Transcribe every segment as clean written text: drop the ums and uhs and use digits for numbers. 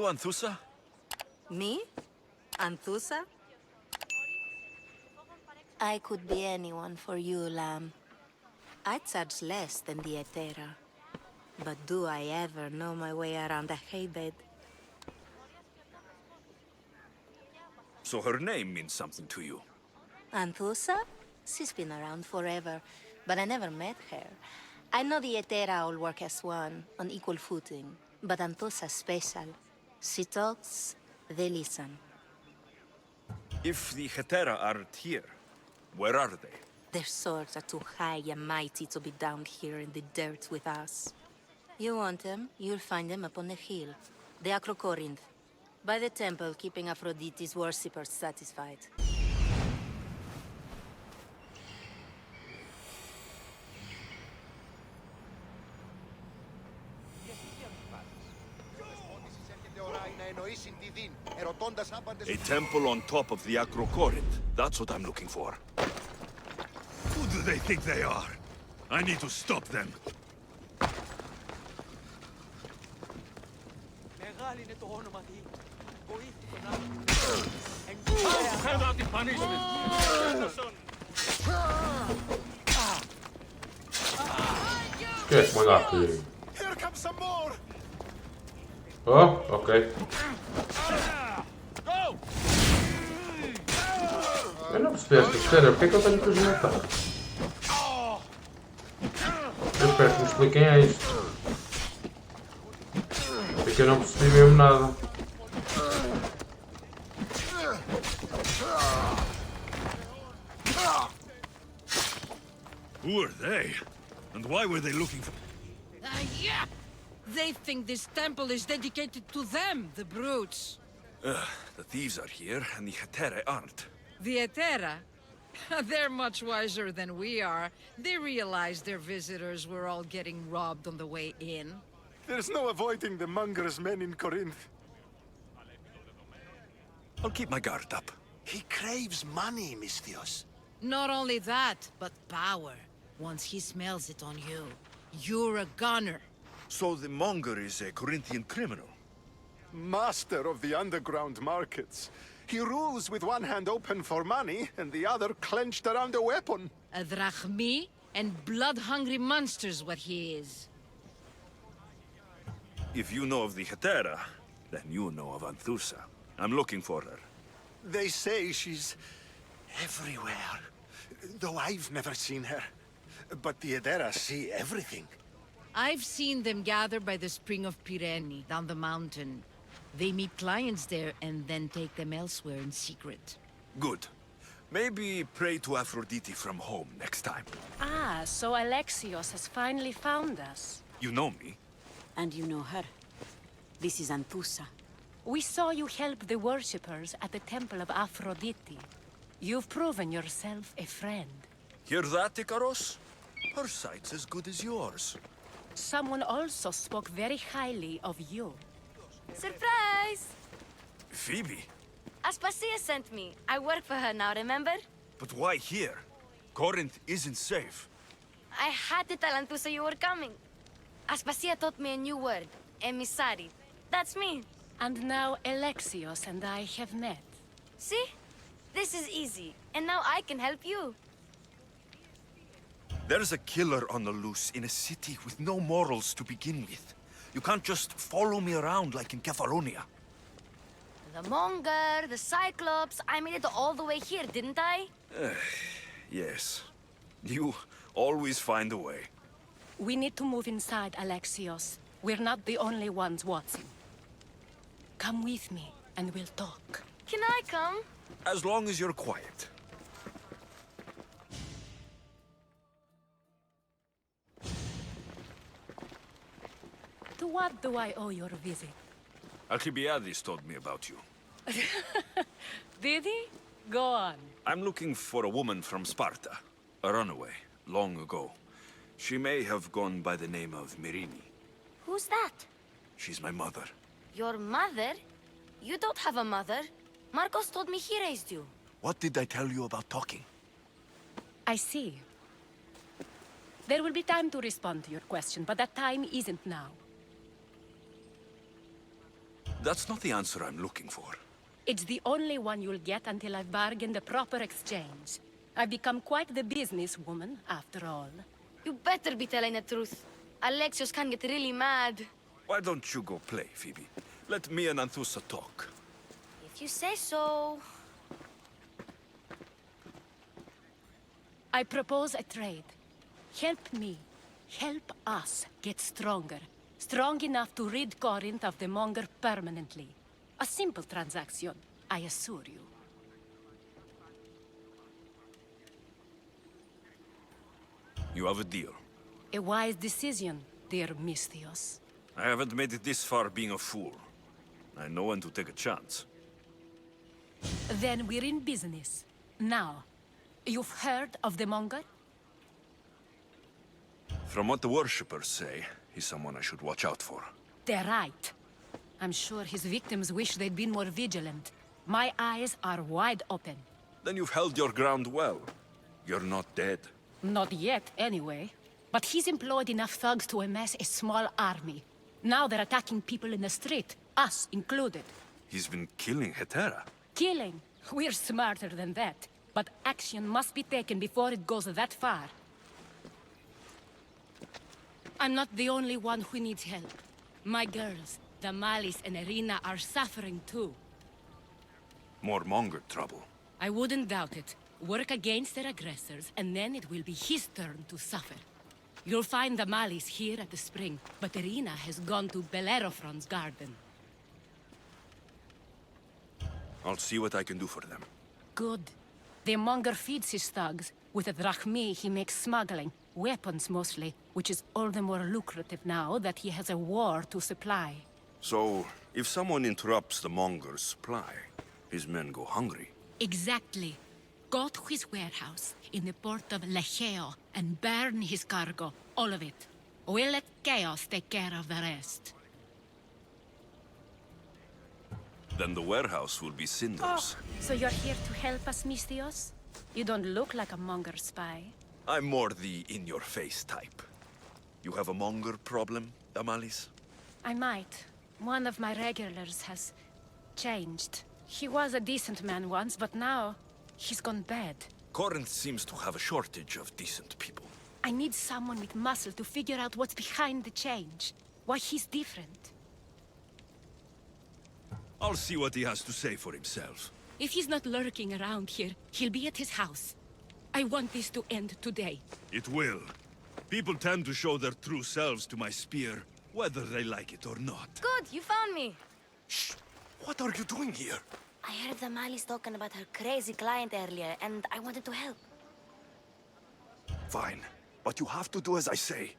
Anthusa? Me? Anthusa? I could be anyone for you, lamb. I charge less than the Etera. But do I ever know my way around a haybed? So her name means something to you. Anthusa? She's been around forever, but I never met her. I know the Etera all work as one, on equal footing. But Anthusa's special. She talks, they listen. If the Hetera aren't here, where are they? Their swords are too high and mighty to be down here in the dirt with us. You want them, you'll find them up on the hill. The Acrocorinth. By the temple, keeping Aphrodite's worshippers satisfied. A temple on top of the Acrocorinth. That's what I'm looking for. Who do they think they are? I need to stop them. Cannot be punishment. Get one up here. Here comes some more. Oh, ok. Eu não percebi esta série, porque é que eu tenho que os matar? Eu espero que me expliquem isto. Porque eu não percebi mesmo nada. Who are they? And why were they looking for... Yeah! They think this temple is dedicated to them, the brutes. The thieves are here, and the Hetera aren't. The Etera? They're much wiser than we are. They realized their visitors were all getting robbed on the way in. There's no avoiding the monger's men in Corinth. I'll keep my guard up. He craves money, Misthios. Not only that, but power. Once he smells it on you, you're a gunner. So the monger is a Corinthian criminal? Master of the underground markets. He rules with one hand open for money and the other clenched around a weapon. A drachmi and blood-hungry monster's what he is. If you know of the Hetera, then you know of Anthusa. I'm looking for her. They say she's everywhere, though I've never seen her. But the Edera see everything. I've seen them gather by the spring of Pirene, down the mountain. They meet clients there and then take them elsewhere in secret. Good. Maybe pray to Aphrodite from home next time. Ah, so Alexios has finally found us. You know me? And you know her. This is Anthusa. We saw you help the worshippers at the temple of Aphrodite. You've proven yourself a friend. Hear that, Icaros? Her sight's as good as yours. Someone also spoke very highly of you. Surprise! Phoebe? Aspasia sent me. I work for her now, remember? But why here? Corinth isn't safe. I had to tell Anthusa you were coming. Aspasia taught me a new word. Emissary. That's me. And now Alexios and I have met. See? This is easy. And now I can help you. There's a killer on the loose in a city with no morals to begin with. You can't just follow me around like in Kefalonia. The Monger, the Cyclops. I made it all the way here, didn't I? Yes. You always find a way. We need to move inside, Alexios. We're not the only ones watching. Come with me, and we'll talk. Can I come? As long as you're quiet. To what do I owe your visit? Alcibiades told me about you. Did he? Go on. I'm looking for a woman from Sparta. A runaway, long ago. She may have gone by the name of Myrine. Who's that? She's my mother. Your mother? You don't have a mother. Marcos told me he raised you. What did I tell you about talking? I see. There will be time to respond to your question, but that time isn't now. That's not the answer I'm looking for. It's the only one you'll get until I've bargained a proper exchange. I've become quite the businesswoman, after all. You better be telling the truth. Alexios can get really mad. Why don't you go play, Phoebe? Let me and Anthusa talk. If you say so. I propose a trade. Help me. Help us get stronger. Strong enough to rid Corinth of the Monger permanently. A simple transaction, I assure you. You have a deal. A wise decision, dear Misthios. I haven't made it this far being a fool. I know when to take a chance. Then we're in business. Now, you've heard of the Monger? From what the worshippers say, he's someone I should watch out for. They're right. I'm sure his victims wish they'd been more vigilant. My eyes are wide open. Then you've held your ground well. You're not dead. Not yet, anyway. But he's employed enough thugs to amass a small army. Now they're attacking people in the street, us included. He's been killing Hetera. Killing? We're smarter than that. But action must be taken before it goes that far. I'm not the only one who needs help. My girls, Damalis and Irina, are suffering too. More Monger trouble. I wouldn't doubt it. Work against their aggressors, and then it will be his turn to suffer. You'll find Damalis here at the spring, but Irina has gone to Bellerophon's garden. I'll see what I can do for them. Good. The Monger feeds his thugs. With the drachmi, he makes smuggling. Weapons, mostly, which is all the more lucrative now that he has a war to supply. So, if someone interrupts the Monger's supply, his men go hungry. Exactly. Go to his warehouse in the port of Egeu and burn his cargo, all of it. We'll let chaos take care of the rest. Then the warehouse will be cinders. So you're here to help us, Misthios? You don't look like a Monger spy. I'm more the in-your-face type. You have a Monger problem, Damalis? I might. One of my regulars has changed. He was a decent man once, but now he's gone bad. Corinth seems to have a shortage of decent people. I need someone with muscle to figure out what's behind the change. Why he's different. I'll see what he has to say for himself. If he's not lurking around here, he'll be at his house. I want this to end today. It will. People tend to show their true selves to my spear, whether they like it or not. Good, you found me. Shh! What are you doing here? I heard Damalis talking about her crazy client earlier, and I wanted to help. Fine. But you have to do as I say.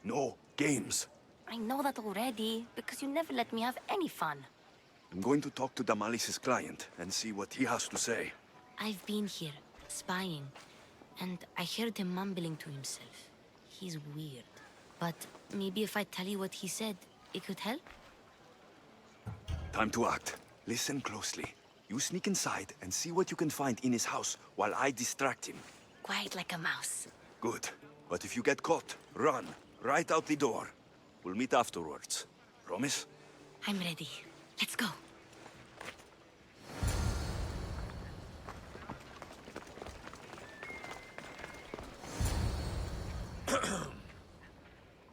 No games. I know that already, because you never let me have any fun. I'm going to talk to Damalis' client and see what he has to say. I've been here, spying, and I heard him mumbling to himself. He's weird. But maybe if I tell you what he said, it could help? Time to act. Listen closely. You sneak inside and see what you can find in his house while I distract him. Quiet like a mouse. Good. But if you get caught, run. Right out the door. We'll meet afterwards. Promise? I'm ready. Let's go.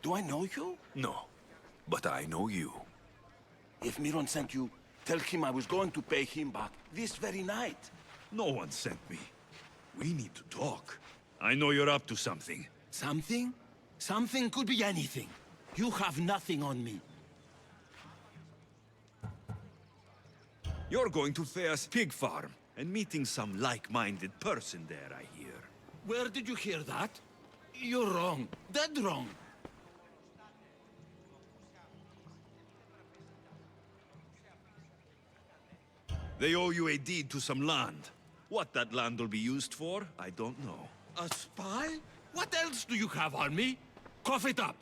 Do I know you? No. But I know you. If Miron sent you, tell him I was going to pay him back this very night. No one sent me. We need to talk. I know you're up to something. Something? Something could be anything. You have nothing on me. You're going to Thea's pig farm and meeting some like-minded person there, I hear. Where did you hear that? You're wrong. Dead wrong. They owe you a deed to some land. What that land will be used for, I don't know. A spy? What else do you have on me? Cough it up.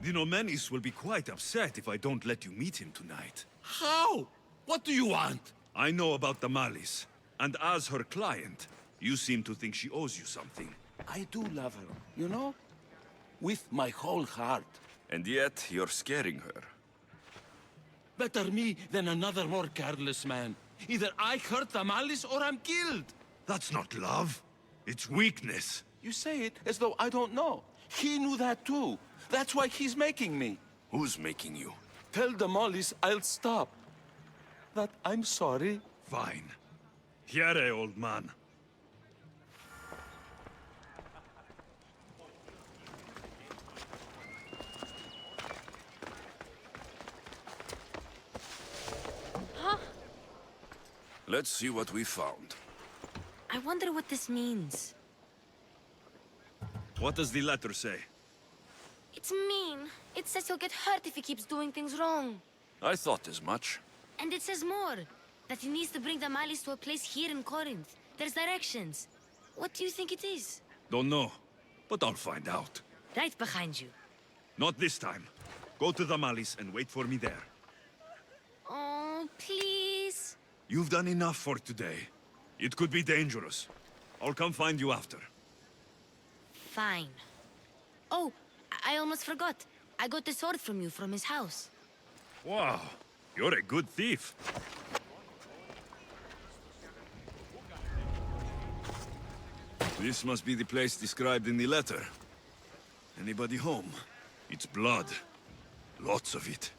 The Nomenis will be quite upset if I don't let you meet him tonight. How? What do you want? I know about Damalis, and as her client, you seem to think she owes you something. I do love her, you know? With my whole heart. And yet, you're scaring her. Better me than another more careless man. Either I hurt the malice or I'm killed. That's not love. It's weakness. You say it as though I don't know. He knew that too. That's why he's making me. Who's making you? Tell the malice I'll stop. That I'm sorry. Fine. Here, old man. Let's see what we found. I wonder what this means. What does the letter say? It's mean. It says he'll get hurt if he keeps doing things wrong. I thought as much. And it says more. That he needs to bring the malice to a place here in Corinth. There's directions. What do you think it is? Don't know, but I'll find out. Right behind you. Not this time. Go to the malice and wait for me there. Oh, please. You've done enough for today. It could be dangerous. I'll come find you after. Fine. Oh, I almost forgot. I got the sword from you from his house. Wow, you're a good thief. This must be the place described in the letter. Anybody home? It's blood. Lots of it.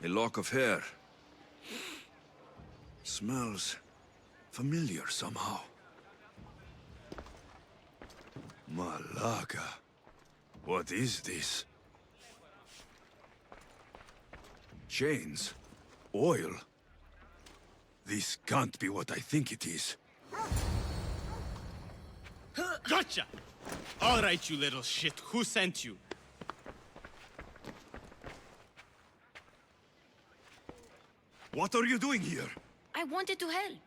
A lock of hair. Smells familiar somehow. Malaga. What is this? Chains? Oil? This can't be what I think it is. Gotcha! All right, you little shit. Who sent you? What are you doing here? I wanted to help.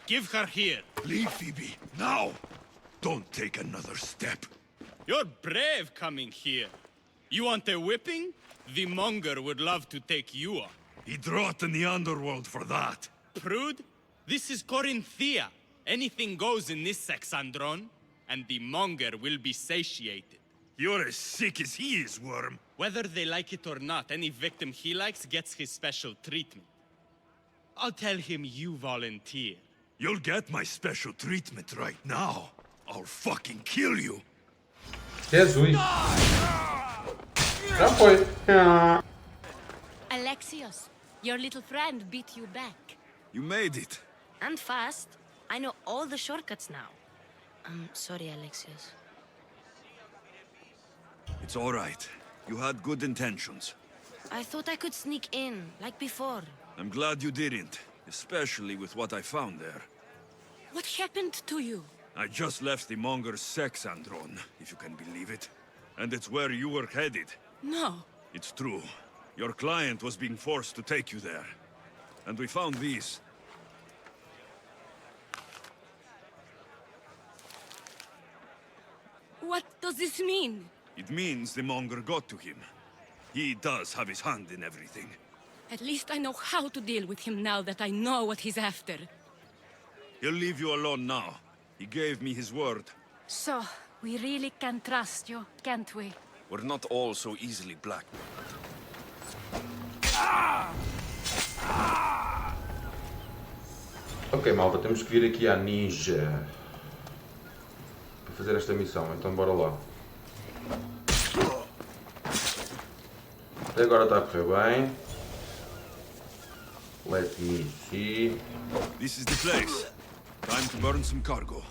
Give her here. Leave, Phoebe, now! Don't take another step. You're brave coming here. You want a whipping? The monger would love to take you on. He'd rot in the underworld for that. Prude, this is Corinthia. Anything goes in this Sexandron, and the monger will be satiated. You're as sick as he is, Worm. Whether they like it or not, any victim he likes gets his special treatment. I'll tell him you volunteer. You'll get my special treatment right now. I'll fucking kill you. Jesus. Já foi. Alexios, your little friend beat you back. You made it. And fast. I know all the shortcuts now. I'm sorry, Alexios. It's all right. You had good intentions. I thought I could sneak in, like before. I'm glad you didn't, especially with what I found there. What happened to you? I just left the monger's Sexandron, if you can believe it. And it's where you were headed. No. It's true. Your client was being forced to take you there. And we found these. What does this mean? It means the monger got to him. He does have his hand in everything. At least I know how to deal with him now that I know what he's after. He'll leave you alone now. He gave me his word. So, we really can trust you, can't we? We're not all so easily blackmailed. Ok, malta, temos que vir aqui à ninja para fazer esta missão, então bora lá. Até agora está a correr bem. Let me see. This is the place. Time to burn some cargo.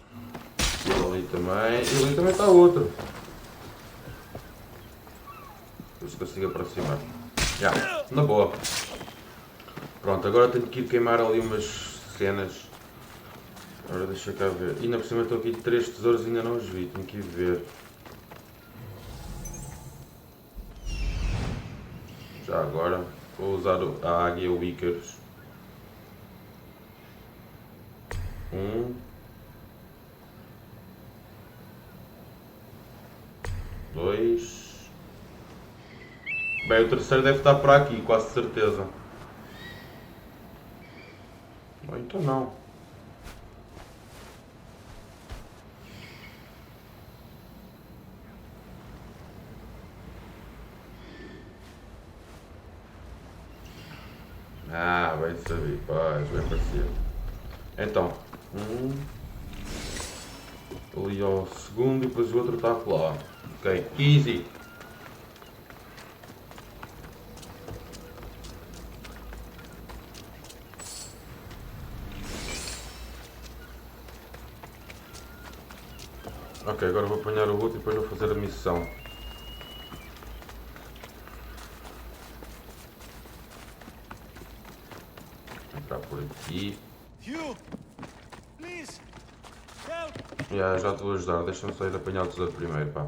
E ali também. E ali também está outro. Ver se consigo aproximar. Já, na boa. Pronto, agora tenho que ir queimar ali umas cenas. Agora deixa cá ver. E ainda por cima estão aqui 3 tesouros e ainda não os vi. Tenho que ir ver. Já agora vou usar a águia e o Ícaros. Dois. Bem, o terceiro deve estar por aqui, quase certeza. Ou então não. Ah, vai saber, vai aparecer. Então, ali ao segundo e depois o outro está lá. Ok, easy. Ok, agora vou apanhar o outro e depois vou fazer a missão. Entrar por aqui. Já te vou ajudar, deixa-me só ir apanhar o tesouro primeiro, pá.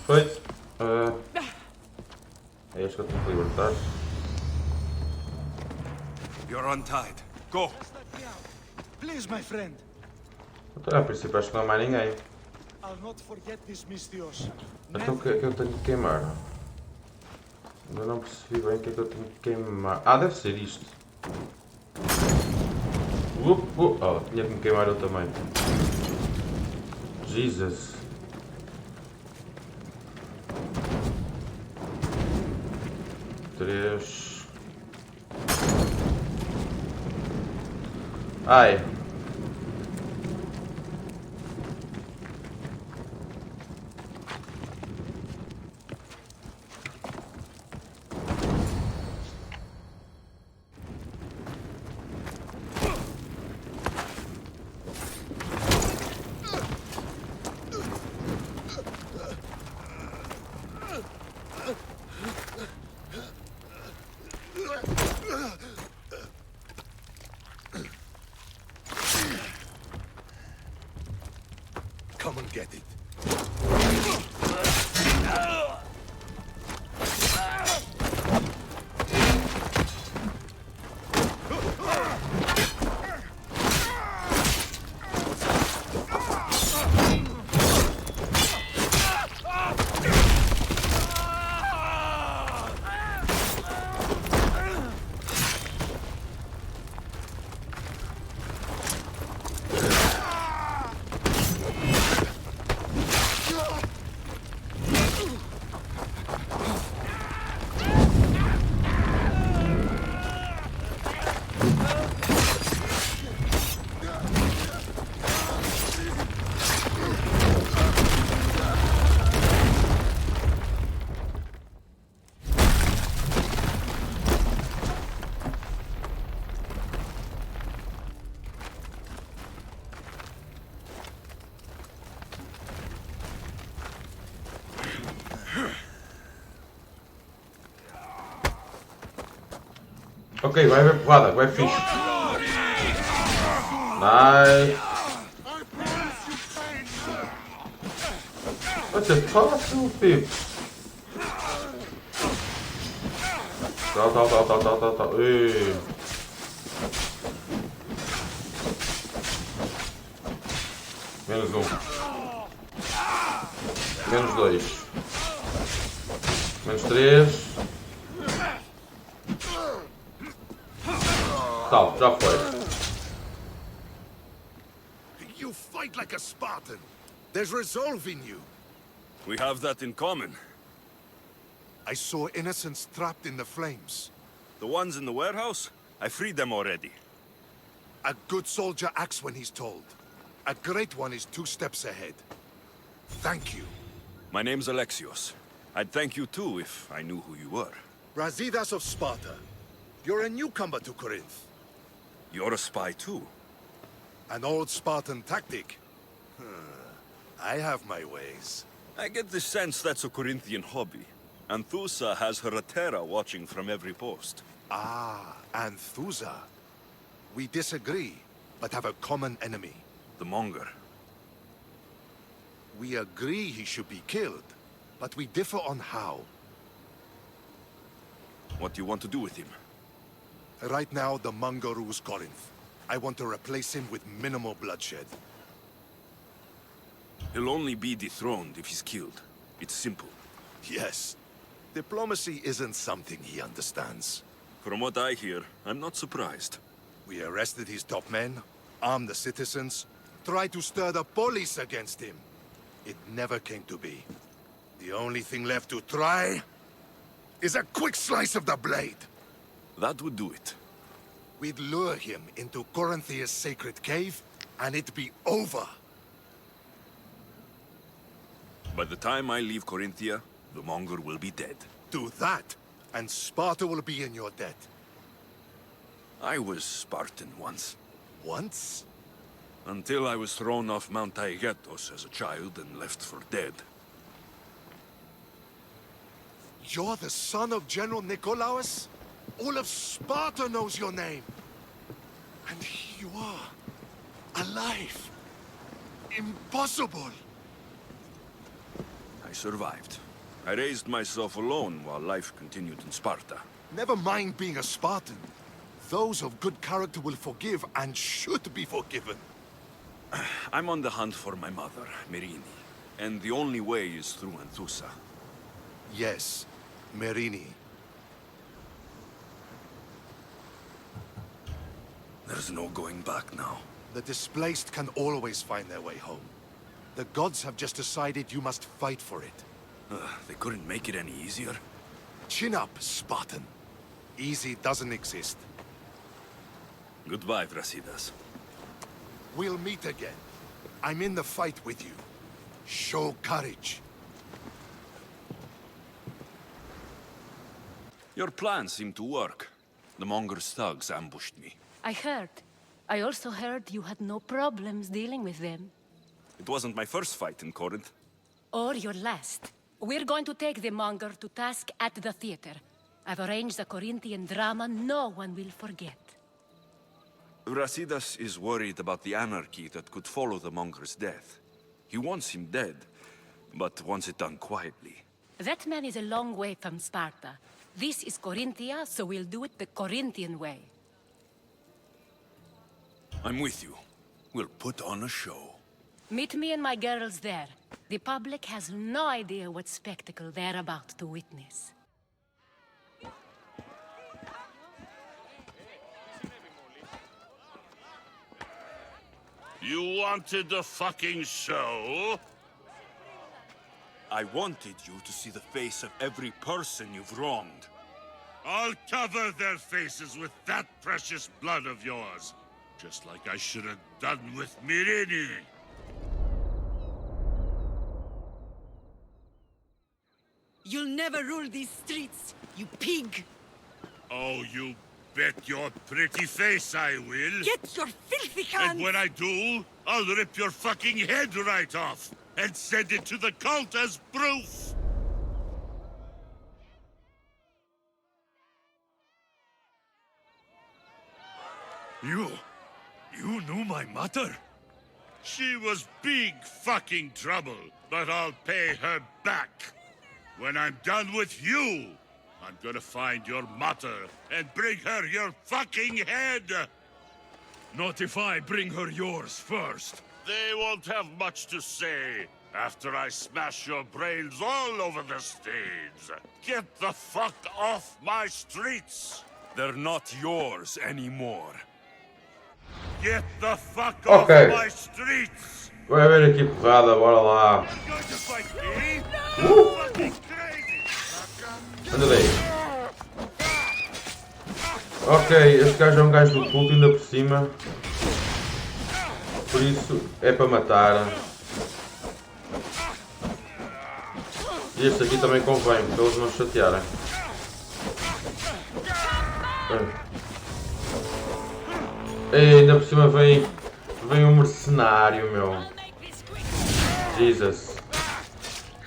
Feito. É este que eu tenho que libertar. You're untied. Go. Please, my friend. Então, a princípio acho que não há mais ninguém. I'll not forget this, Mistios. Então o que é que eu tenho que queimar? Ainda não percebi bem o que é que eu tenho que queimar. Ah, deve ser isto. Oh, tinha que me queimar eu também. Jesus. Três. Ai. Come and get it. Ok, vai haver porrada, vai fixe. Nice. Vai ser fácil, Pipo. Tá. Ei. Menos um. Menos dois. Menos três. Tá, já foi. You fight like a Spartan. There's resolve in you. We have that in common. I saw innocents trapped in the flames. The ones in the warehouse? I freed them already. A good soldier acts when he's told. A great one is 2 steps ahead. Thank you. My name's Alexios. I'd thank you too if I knew who you were. Brasidas of Sparta. You're a newcomer to Corinth. You're a spy too. An old Spartan tactic. I have my ways. I get the sense that's a Corinthian hobby. Anthusa has her Atera watching from every post. Ah, Anthusa. We disagree, but have a common enemy. The Monger. We agree he should be killed, but we differ on how. What do you want to do with him? Right now, the Monger rules Corinth. I want to replace him with minimal bloodshed. He'll only be dethroned if he's killed. It's simple. Yes. Diplomacy isn't something he understands. From what I hear, I'm not surprised. We arrested his top men, armed the citizens, tried to stir the police against him. It never came to be. The only thing left to try is a quick slice of the blade. That would do it. We'd lure him into Corinthia's sacred cave, and it'd be over. By the time I leave Corinthia, the Monger will be dead. Do that, and Sparta will be in your debt. I was Spartan once. Once? Until I was thrown off Mount Aegetos as a child and left for dead. You're the son of General Nikolaos? All of Sparta knows your name. And here you are, alive. Impossible. I survived. I raised myself alone while life continued in Sparta. Never mind being a Spartan. Those of good character will forgive and should be forgiven. I'm on the hunt for my mother, Merini. And the only way is through Anthusa. Yes, Merini. There's no going back now. The displaced can always find their way home. The gods have just decided you must fight for it. They couldn't make it any easier. Chin up, Spartan. Easy doesn't exist. Goodbye, Brasidas. We'll meet again. I'm in the fight with you. Show courage. Your plan seemed to work. The Monger's thugs ambushed me. I heard. I also heard you had no problems dealing with them. It wasn't my first fight in Corinth. Or your last. We're going to take the Monger to task at the theater. I've arranged a Corinthian drama no one will forget. Brasidas is worried about the anarchy that could follow the Monger's death. He wants him dead, but wants it done quietly. That man is a long way from Sparta. This is Corinthia, so we'll do it the Corinthian way. I'm with you. We'll put on a show. Meet me and my girls there. The public has no idea what spectacle they're about to witness. You wanted a fucking show? I wanted you to see the face of every person you've wronged. I'll cover their faces with that precious blood of yours. Just like I should have done with Merini. You'll never rule these streets, you pig! Oh, you bet your pretty face I will. Get your filthy hands! And when I do, I'll rip your fucking head right off and send it to the cult as proof. You knew my mother? She was big fucking trouble, but I'll pay her back. When I'm done with you, I'm gonna find your mother and bring her your fucking head! Not if I bring her yours first. They won't have much to say after I smash your brains all over the stage. Get the fuck off my streets! They're not yours anymore. Get the fuck Ok. off my streets! Vai haver aqui porrada, bora lá. You're going to fight me? Fucking crazy! Anda daí. Ok, este gajo é um gajo do culto ainda por cima. Por isso é para matar. E este aqui também convém, para eles não chatearem. E ainda por cima vem um mercenário, meu. Jesus.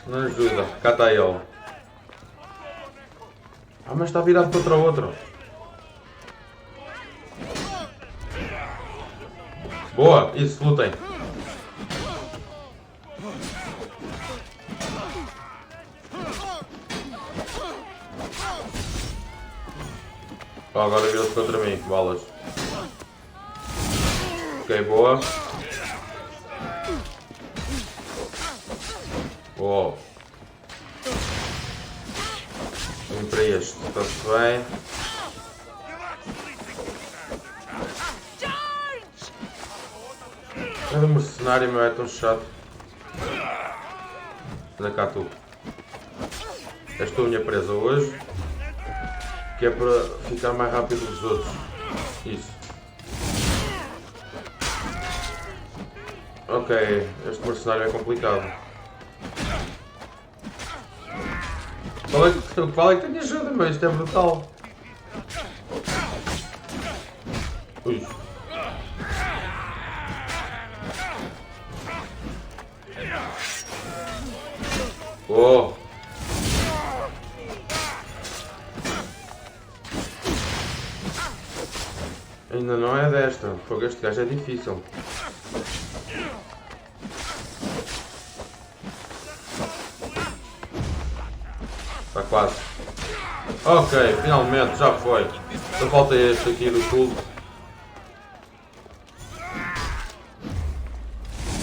Não ajuda. Cá está ele. Ah, mas está virado contra o outro. Boa, isso, lutem. Oh, agora virou-se contra mim, bolas. Ok, boa. Oh. Vem para este, está-se bem. Cada mercenário, meu, é tão chato. Anda cá tu. És tu a minha presa hoje. Que é para ficar mais rápido dos outros. Isso. Ok, este mercenário é complicado. Fala que tenho ajuda, mas isto é brutal. Ui. Oh! Ainda não é desta, porque este gajo é difícil. Está quase. Ok, finalmente, já foi. Só falta este aqui do culto.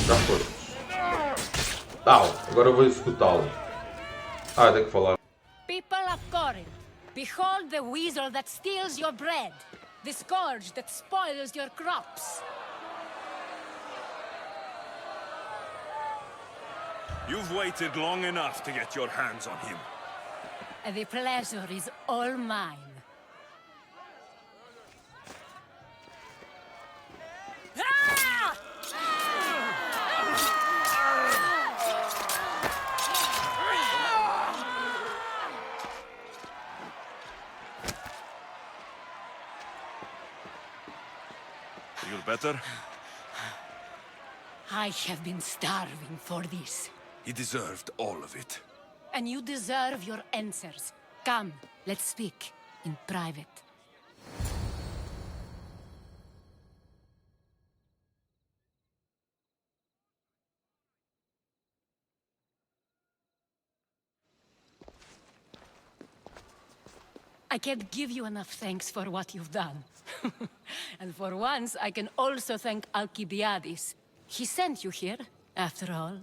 Já foi. Tal, agora eu vou executá-lo. Ah, tem que falar. People of Corinth, behold the weasel that steals your bread, the scourge that spoils your crops. You've waited long enough to get your hands on him. The pleasure is all mine. Ah! Feel better? I have been starving for this. He deserved all of it. And you deserve your answers. Come, let's speak in private. I can't give you enough thanks for what you've done. And for once, I can also thank Alcibiades. He sent you here, after all.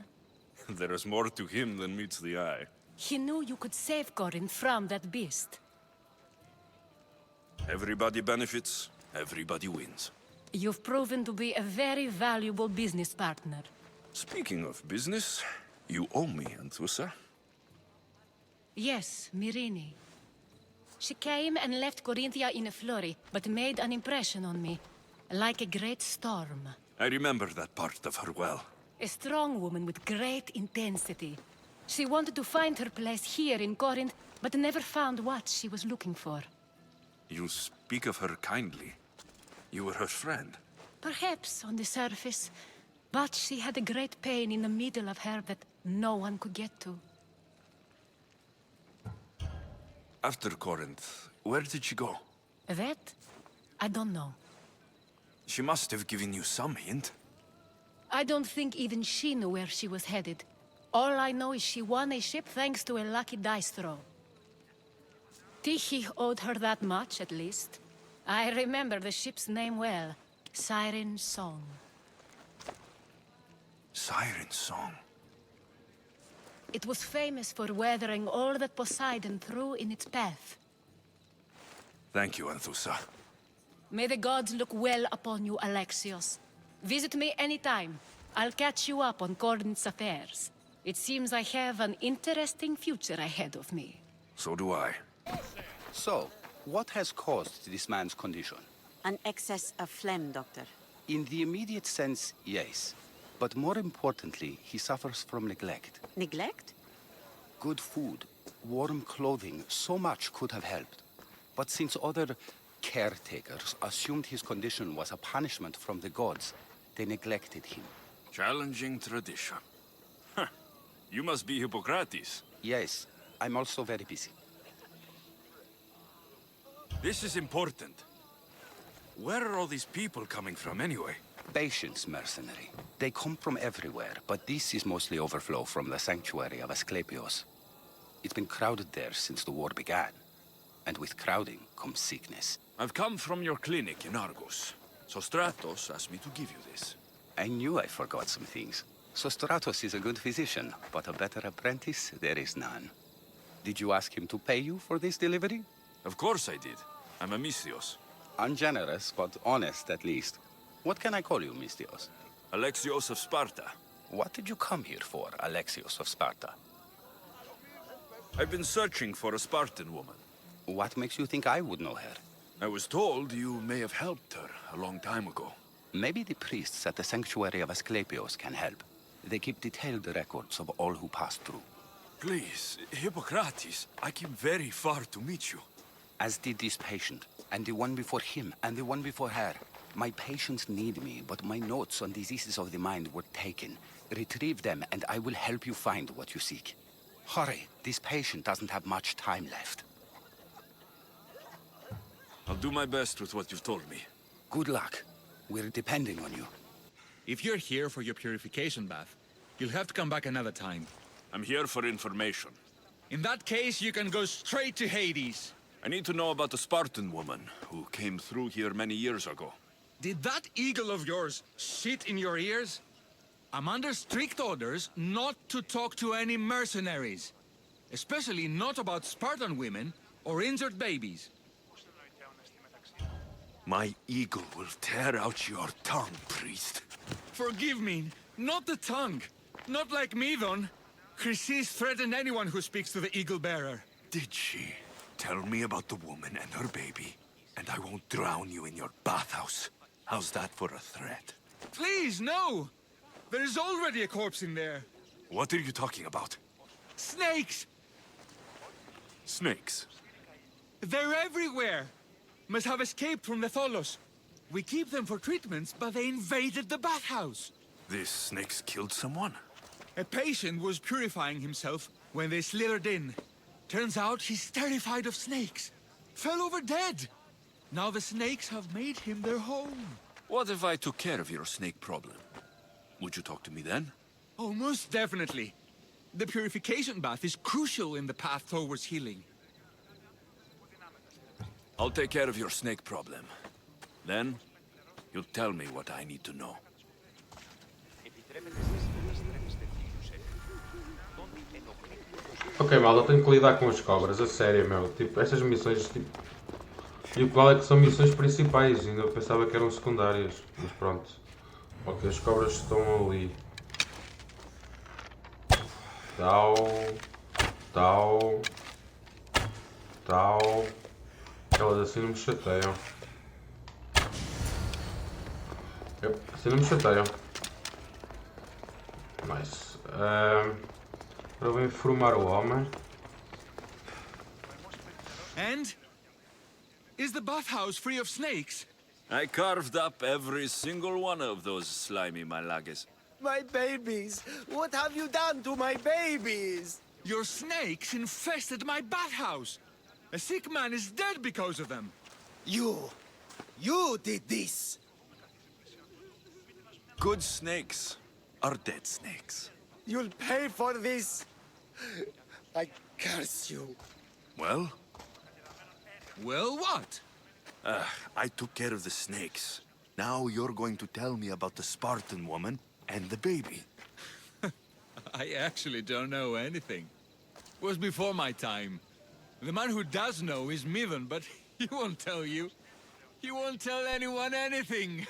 There is more to him than meets the eye. He knew you could save Corinth from that beast. Everybody benefits, everybody wins. You've proven to be a very valuable business partner. Speaking of business, you owe me, Anthusa. Yes, Myrine. She came and left Corinthia in a flurry, but made an impression on me, like a great storm. I remember that part of her well. A strong woman with great intensity. She wanted to find her place here in Corinth, but never found what she was looking for. You speak of her kindly. You were her friend. Perhaps on the surface, but she had a great pain in the middle of her that no one could get to. After Corinth, where did she go? That? I don't know. She must have given you some hint. I don't think even she knew where she was headed. All I know is she won a ship thanks to a lucky dice throw. Tyche owed her that much, at least. I remember the ship's name well. Siren Song. Siren Song. It was famous for weathering all that Poseidon threw in its path. Thank you, Anthusa. May the gods look well upon you, Alexios. Visit me anytime. I'll catch you up on Corinth's affairs. It seems I have an interesting future ahead of me. So do I. So, what has caused this man's condition? An excess of phlegm, Doctor. In the immediate sense, yes. But more importantly, he suffers from neglect. Neglect? Good food, warm clothing, so much could have helped. But since other caretakers assumed his condition was a punishment from the gods, they neglected him. Challenging tradition. Huh. You must be Hippocrates. Yes, I'm also very busy. This is important. Where are all these people coming from, anyway? Patience, mercenary. They come from everywhere, but this is mostly overflow from the sanctuary of Asclepios. It's been crowded there since the war began. And with crowding comes sickness. I've come from your clinic in Argos. So Stratos asked me to give you this. I knew I forgot some things. Sostratos is a good physician, but a better apprentice there is none. Did you ask him to pay you for this delivery? Of course I did. I'm a Mystios. Ungenerous, but honest at least. What can I call you, Mystios? Alexios of Sparta. What did you come here for, Alexios of Sparta? I've been searching for a Spartan woman. What makes you think I would know her? I was told you may have helped her a long time ago. Maybe the priests at the sanctuary of Asclepios can help. They keep detailed records of all who pass through. Please, Hippocrates, I came very far to meet you. As did this patient, and the one before him, and the one before her. My patients need me, but my notes on diseases of the mind were taken. Retrieve them, and I will help you find what you seek. Hurry, this patient doesn't have much time left. I'll do my best with what you've told me. Good luck. We're depending on you. If you're here for your purification bath, you'll have to come back another time. I'm here for information. In that case, you can go straight to Hades. I need to know about the Spartan woman who came through here many years ago. Did that eagle of yours shit in your ears? I'm under strict orders not to talk to any mercenaries. Especially not about Spartan women or injured babies. My eagle will tear out your tongue, priest. Forgive me, not the tongue. Not like Medon. Chrysis threatened anyone who speaks to the eagle bearer. Did she? Tell me about the woman and her baby, and I won't drown you in your bathhouse. How's that for a threat? Please, no! There is already a corpse in there. What are you talking about? Snakes! Snakes? They're everywhere! Must have escaped from the Tholos. We keep them for treatments, but they invaded the bathhouse. These snakes killed someone? A patient was purifying himself when they slithered in. Turns out he's terrified of snakes. Fell over dead. Now the snakes have made him their home. What if I took care of your snake problem? Would you talk to me then? Oh, most definitely. The purification bath is crucial in the path towards healing. I'll take care of your snake problem. Then, you'll tell me what I need to know. Ok, malta, tenho que lidar com as cobras, a sério, meu. Tipo, estas missões, tipo... E o qual é que são missões principais, ainda eu pensava que eram secundárias. Mas pronto. Ok, as cobras estão ali. Tal. Tal. Tal. Elas assim não me chateiam. Assim não me chateiam. Nice. Agora vou informar o homem. And? Is the bathhouse free of snakes? I carved up every single one of those slimy malagas. My babies! What have you done to my babies? Your snakes infested my bathhouse. A sick man is dead because of them. You did this! Good snakes are dead snakes. You'll pay for this! I curse you. Well? Well, what? I took care of the snakes. Now you're going to tell me about the Spartan woman and the baby. I actually don't know anything. It was before my time. The man who does know is Medon, but he won't tell you. He won't tell anyone anything.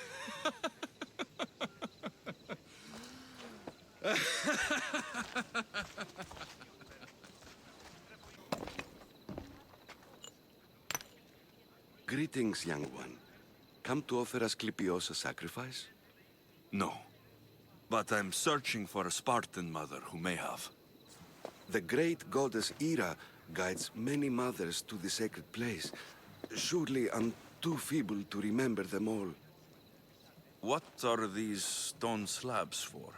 Greetings, young one. Come to offer Asclepios a sacrifice? No. But I'm searching for a Spartan mother who may have. The great goddess Hera guides many mothers to the sacred place. Surely I'm too feeble to remember them all. What are these stone slabs for?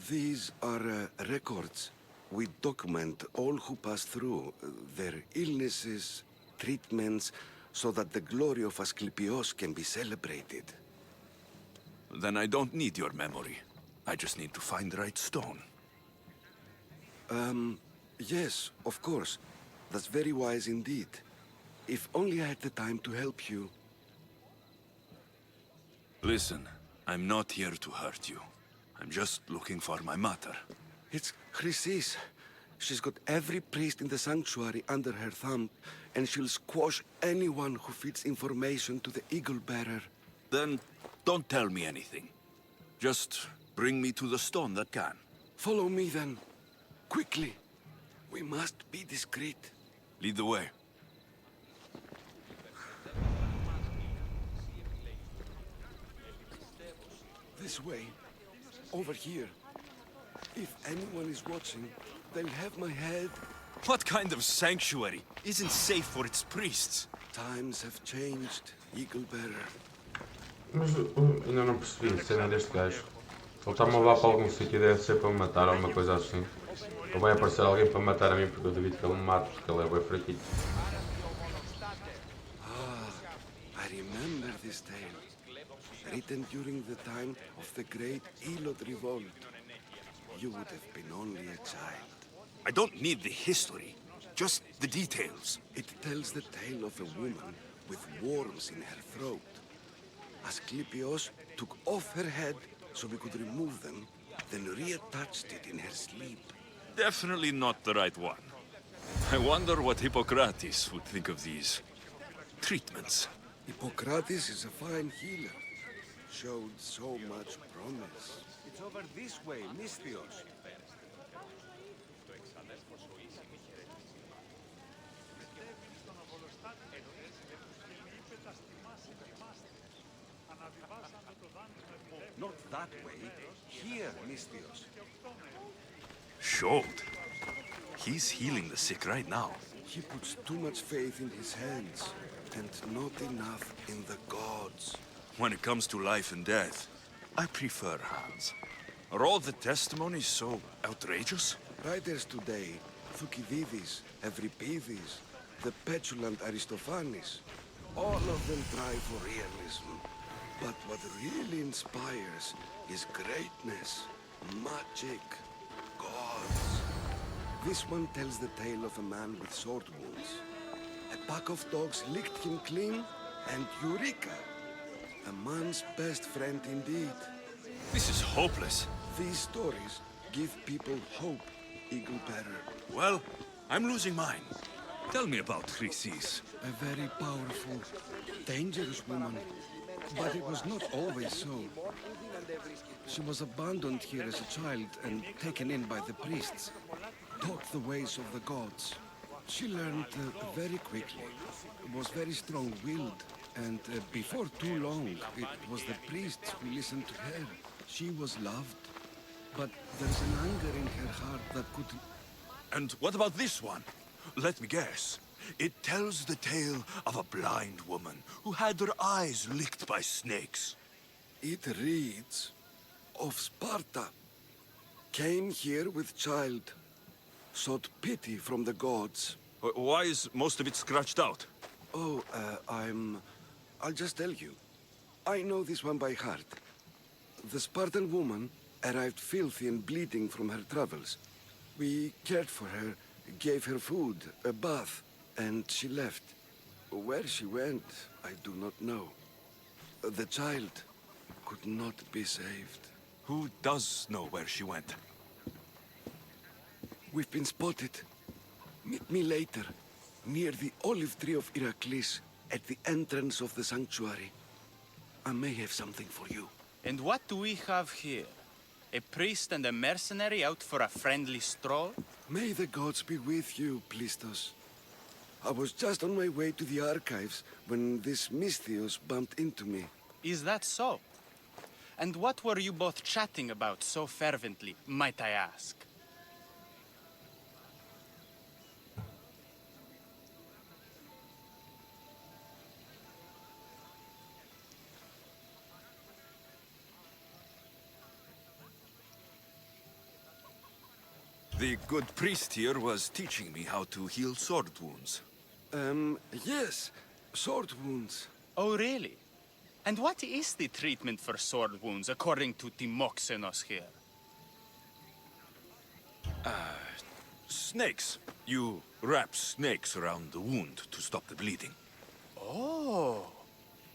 These are records. We document all who pass through, their illnesses, treatments, so that the glory of Asclepios can be celebrated. Then I don't need your memory. I just need to find the right stone. Yes, of course. That's very wise indeed. If only I had the time to help you. Listen, I'm not here to hurt you. I'm just looking for my mother. It's Chrysis. She's got every priest in the sanctuary under her thumb, and she'll squash anyone who feeds information to the Eagle Bearer. Then don't tell me anything. Just bring me to the stone that can. Follow me then. Quickly. We must be discreet. Lead the way. This way. Over here. If anyone is watching, they'll have my head. What kind of sanctuary isn't safe for its priests? Times have changed, Eagle Bearer. Mas ainda não percebi a cena deste gajo. Ele está-me a levar para algum sítio e deve ser para me matar ou uma coisa assim. Ou vai aparecer alguém para matar a mim porque eu duvido que ele me mate porque ele é bem fraquito. I remember this tale. Written during the time of the great Elot revolt. You would have been only a child. I don't need the history, just the details. It tells the tale of a woman with worms in her throat. Asclepios took off her head so we could remove them, then reattached it in her sleep. Definitely not the right one. I wonder what Hippocrates would think of these treatments. Hippocrates is a fine healer. Showed so much promise. It's over this way, Misthios. Not that way. Here, Misthios. Showed. He's healing the sick right now. He puts too much faith in his hands, and not enough in the gods. When it comes to life and death, I prefer hands. Are all the testimonies so outrageous? Writers today, Thucydides, Euripides, the petulant Aristophanes, all of them try for realism. But what really inspires is greatness, magic, gods. This one tells the tale of a man with sword wounds. A pack of dogs licked him clean, and Eureka! A man's best friend indeed. This is hopeless. These stories give people hope, Eagle Bearer. Well, I'm losing mine. Tell me about Chrysis. A very powerful, dangerous woman. But it was not always so. She was abandoned here as a child and taken in by the priests. Taught the ways of the gods. She learned very quickly. Was very strong-willed. And before too long, it was the priests who listened to her. She was loved. But there's an anger in her heart that could... And what about this one? Let me guess. It tells the tale of a blind woman who had her eyes licked by snakes. It reads of Sparta. Came here with child. Sought pity from the gods. Why is most of it scratched out? Oh, I'll just tell you. I know this one by heart. The Spartan woman arrived filthy and bleeding from her travels. We cared for her, gave her food, a bath, and she left. Where she went, I do not know. The child could not be saved. Who does know where she went? We've been spotted. Meet me later, near the olive tree of Iraklis, at the entrance of the sanctuary. I may have something for you. And what do we have here? A priest and a mercenary out for a friendly stroll? May the gods be with you, Plistos. I was just on my way to the archives when this Misthios bumped into me. Is that so? And what were you both chatting about so fervently, might I ask? The good priest here was teaching me how to heal sword wounds. Yes. Sword wounds. Oh, really? And what is the treatment for sword wounds, according to Timoxenos here? Snakes. You wrap snakes around the wound to stop the bleeding. Oh,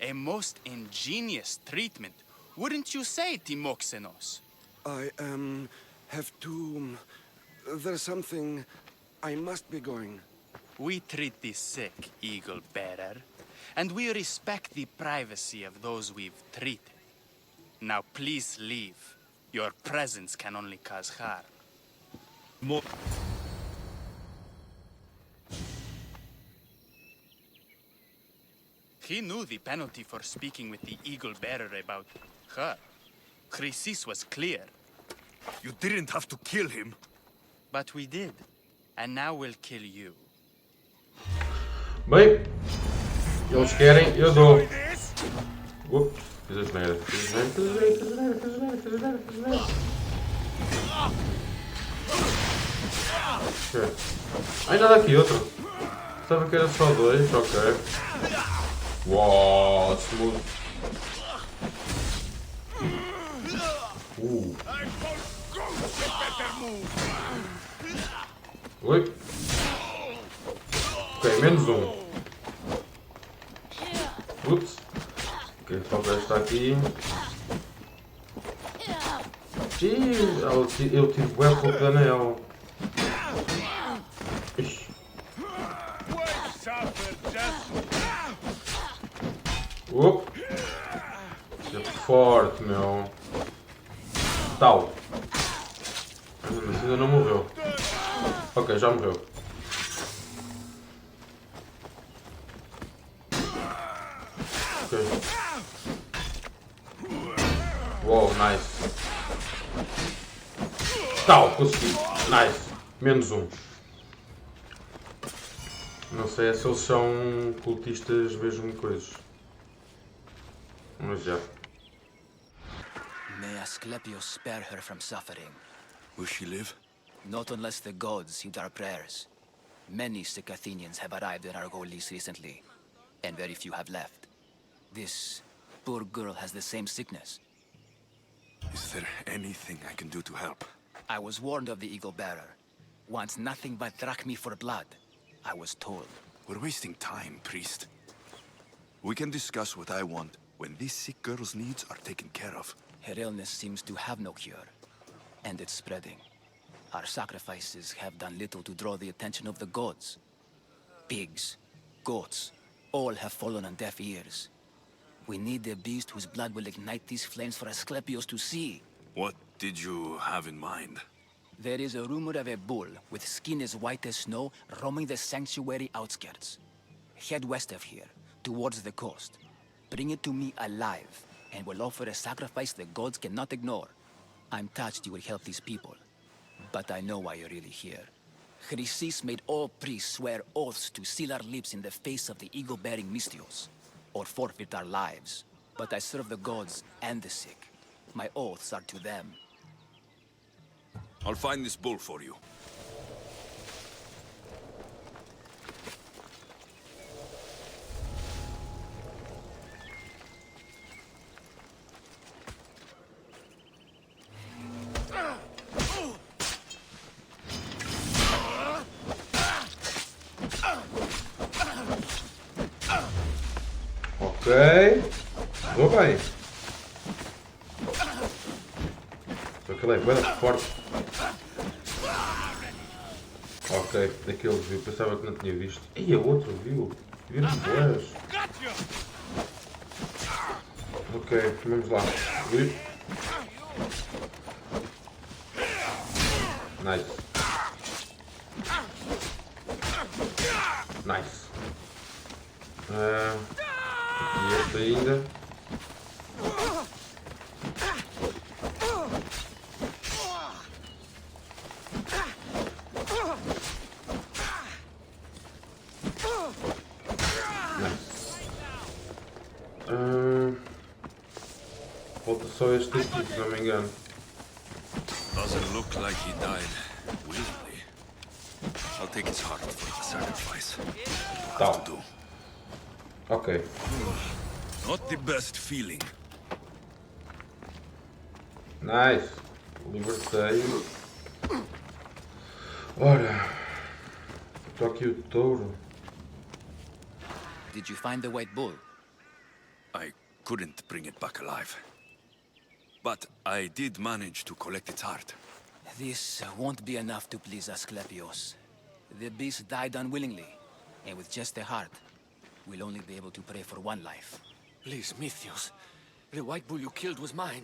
a most ingenious treatment. Wouldn't you say, Timoxenos? I, have to... There's something... I must be going. We treat the sick, Eagle Bearer, and we respect the privacy of those we've treated. Now please leave. Your presence can only cause harm. He knew the penalty for speaking with the Eagle Bearer about her. Chrysis was clear. You didn't have to kill him. But we did. And now we'll kill you. Bem, eles querem, eu dou. Ups, fiz as merda. Ainda dá aqui outro. Sabe que era só dois, ok. Uau, smooth. Oi. Ok, menos um. Ups. Ok, falta esta aqui. Ih, eu tive bem pouco de anel. Ixi. Opa. Isso é forte, meu. Tal. Mas ainda não morreu. Ok, já morreu. Ok. Uou, nice. Tal, consegui. Nice. Menos um. Não sei se eles são cultistas mesmo coisas. Mas já. May Asclepius spare her from suffering. Will she live? Not unless the gods heed our prayers. Many sick Athenians have arrived in Argolis recently, and very few have left. This poor girl has the same sickness. Is there anything I can do to help? I was warned of the Eagle Bearer. Wants nothing but drachmi for blood. I was told. We're wasting time, priest. We can discuss what I want when this sick girl's needs are taken care of. Her illness seems to have no cure, and it's spreading. Our sacrifices have done little to draw the attention of the gods. Pigs, goats, all have fallen on deaf ears. We need a beast whose blood will ignite these flames for Asclepius to see. What did you have in mind? There is a rumor of a bull with skin as white as snow roaming the sanctuary outskirts. Head west of here, towards the coast. Bring it to me alive, and we'll offer a sacrifice the gods cannot ignore. I'm touched you will help these people, but I know why you're really here. Chrysis made all priests swear oaths to seal our lips in the face of the eagle-bearing Mystios, or forfeit our lives. But I serve the gods and the sick. My oaths are to them. I'll find this bull for you. Ok. Vou bem. Aquele é bem forte. Ok, daquele viu. Pensava que não tinha visto. E a outro viu. Viram boas. Ok, vamos lá. Nice. Nice. E este ainda. Falta só este aqui, se não me engano. Doesn't look like he died willingly. I'll take his heart for the sacrifice. Tá. Have to do. Ok. Not the best feeling. Nice. Libertei. Ora, estou aqui o touro. Did you find the white bull? I couldn't bring it back alive. But I did manage to collect its heart. This won't be enough to please Asclepios. The beast died unwillingly, and with just the heart, we'll only be able to pray for one life. Please, Mythios. The white bull you killed was mine.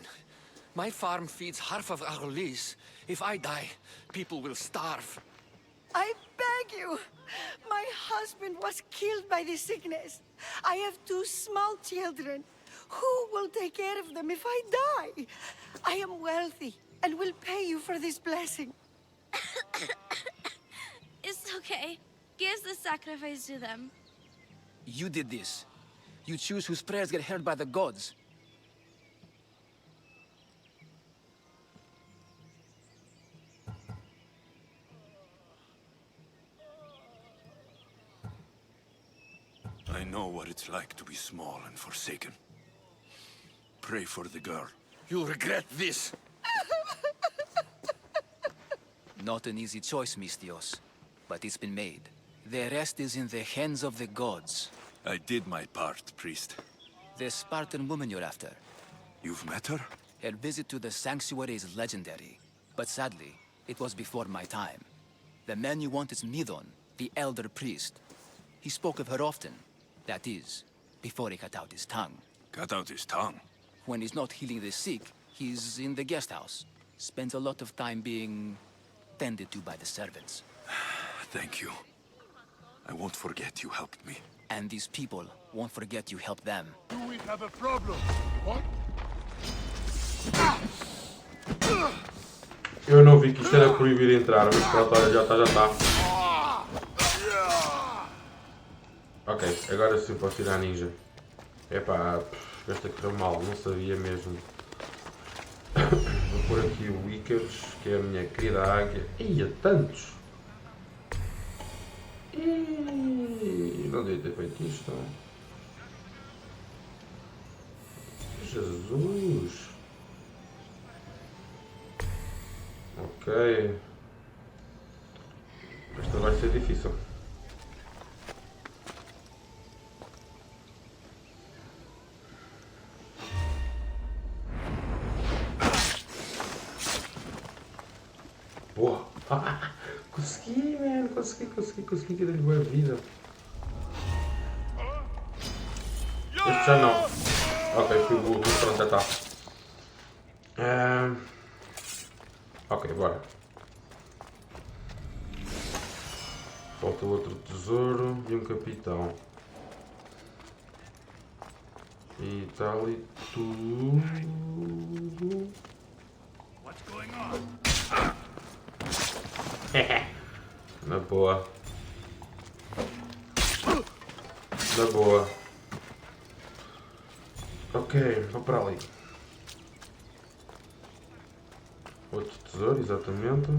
My farm feeds half of Arolis. If I die, people will starve. I beg you! My husband was killed by the sickness. I have 2 small children. Who will take care of them if I die? I am wealthy and will pay you for this blessing. It's okay. Give the sacrifice to them. You did this. You choose whose prayers get heard by the gods. I know what it's like to be small and forsaken. Pray for the girl. You'll regret this. Not an easy choice, Mystios, but it's been made. The rest is in the hands of the gods. I did my part, priest. The Spartan woman you're after. You've met her? Her visit to the sanctuary is legendary, but sadly, it was before my time. The man you want is Midon, the elder priest. He spoke of her often. That is, before he cut out his tongue. Cut out his tongue? When he's not healing the sick, he's in the guest house. Spends a lot of time being tended to by the servants. Thank you. I won't forget you helped me. And these people won't forget you helped them. Do we have a problem? What? Eu não vi que isto era proibido entrar, mas pronto, olha, já está. Ok, agora sim posso ir à ninja. Epá, esta correu mal, não sabia mesmo. Vou pôr aqui o Icarus, que é a minha querida águia. Ia, tantos! Não devia ter feito isto. Jesus! Ok. Esta vai ser difícil. Boa! Consegui, man! Consegui que dei boa vida. Este já não. Ok, fui burro, pronto, já está. Ok, bora. Falta outro tesouro e um capitão. E está ali tudo. What's going on? Na boa. Na boa. Ok, vou para ali. Outro tesouro, exatamente.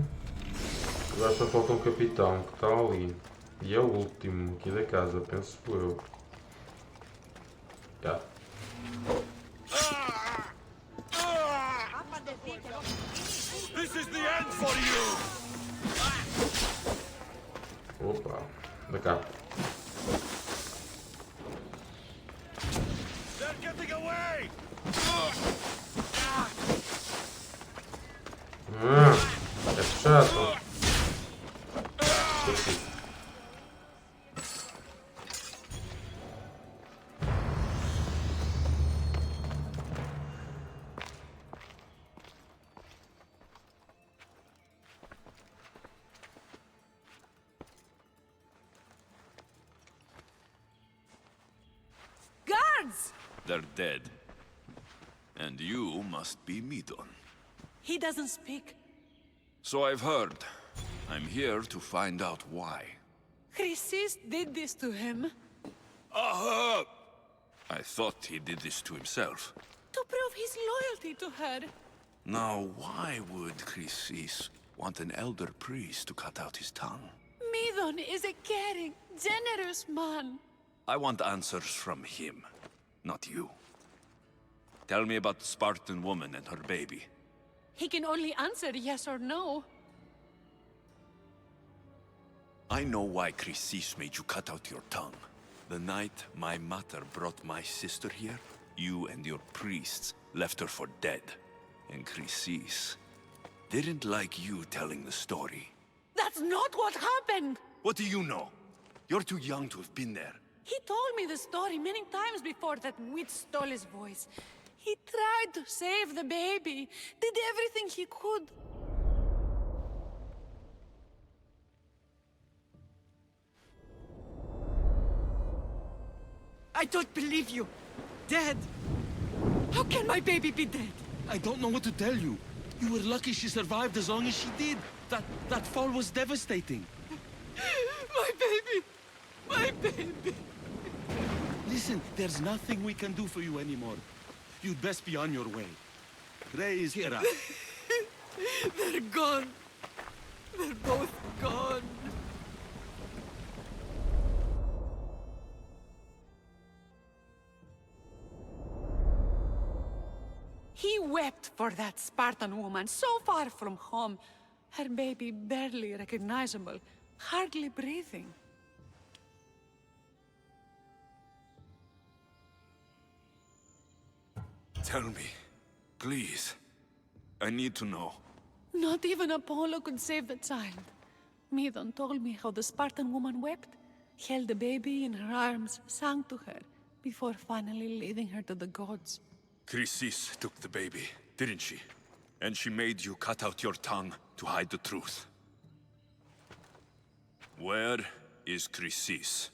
Agora só falta um capitão que está ali. E é o último aqui da casa, penso eu. Já. This is the end for you. Opa, da cá. They're getting away. É chato. Guards! They're dead. And you must be Midon. He doesn't speak. So I've heard. I'm here to find out why. Chrysis did this to him. Aha! I thought he did this to himself. To prove his loyalty to her. Now, why would Chrysis want an elder priest to cut out his tongue? Midon is a caring, generous man. I want answers from him, not you. Tell me about the Spartan woman and her baby. He can only answer yes or no. I know why Chrysis made you cut out your tongue. The night my mother brought my sister here, you and your priests left her for dead. And Chrysis didn't like you telling the story. That's not what happened! What do you know? You're too young to have been there. He told me the story many times before that witch stole his voice. He tried to save the baby, did everything he could. I don't believe you. Dead. How can my baby be dead? I don't know what to tell you. You were lucky she survived as long as she did. That fall was devastating. My baby! My baby! Listen, there's nothing we can do for you anymore. You'd best be on your way. Raise here up. They're gone. They're both gone. He wept for that Spartan woman so far from home. Her baby barely recognizable, hardly breathing. Tell me, please. I need to know. Not even Apollo could save the child. Medon told me how the Spartan woman wept, held the baby in her arms, sang to her, before finally leading her to the gods. Chrysis took the baby, didn't she? And she made you cut out your tongue to hide the truth. Where is Chrysis?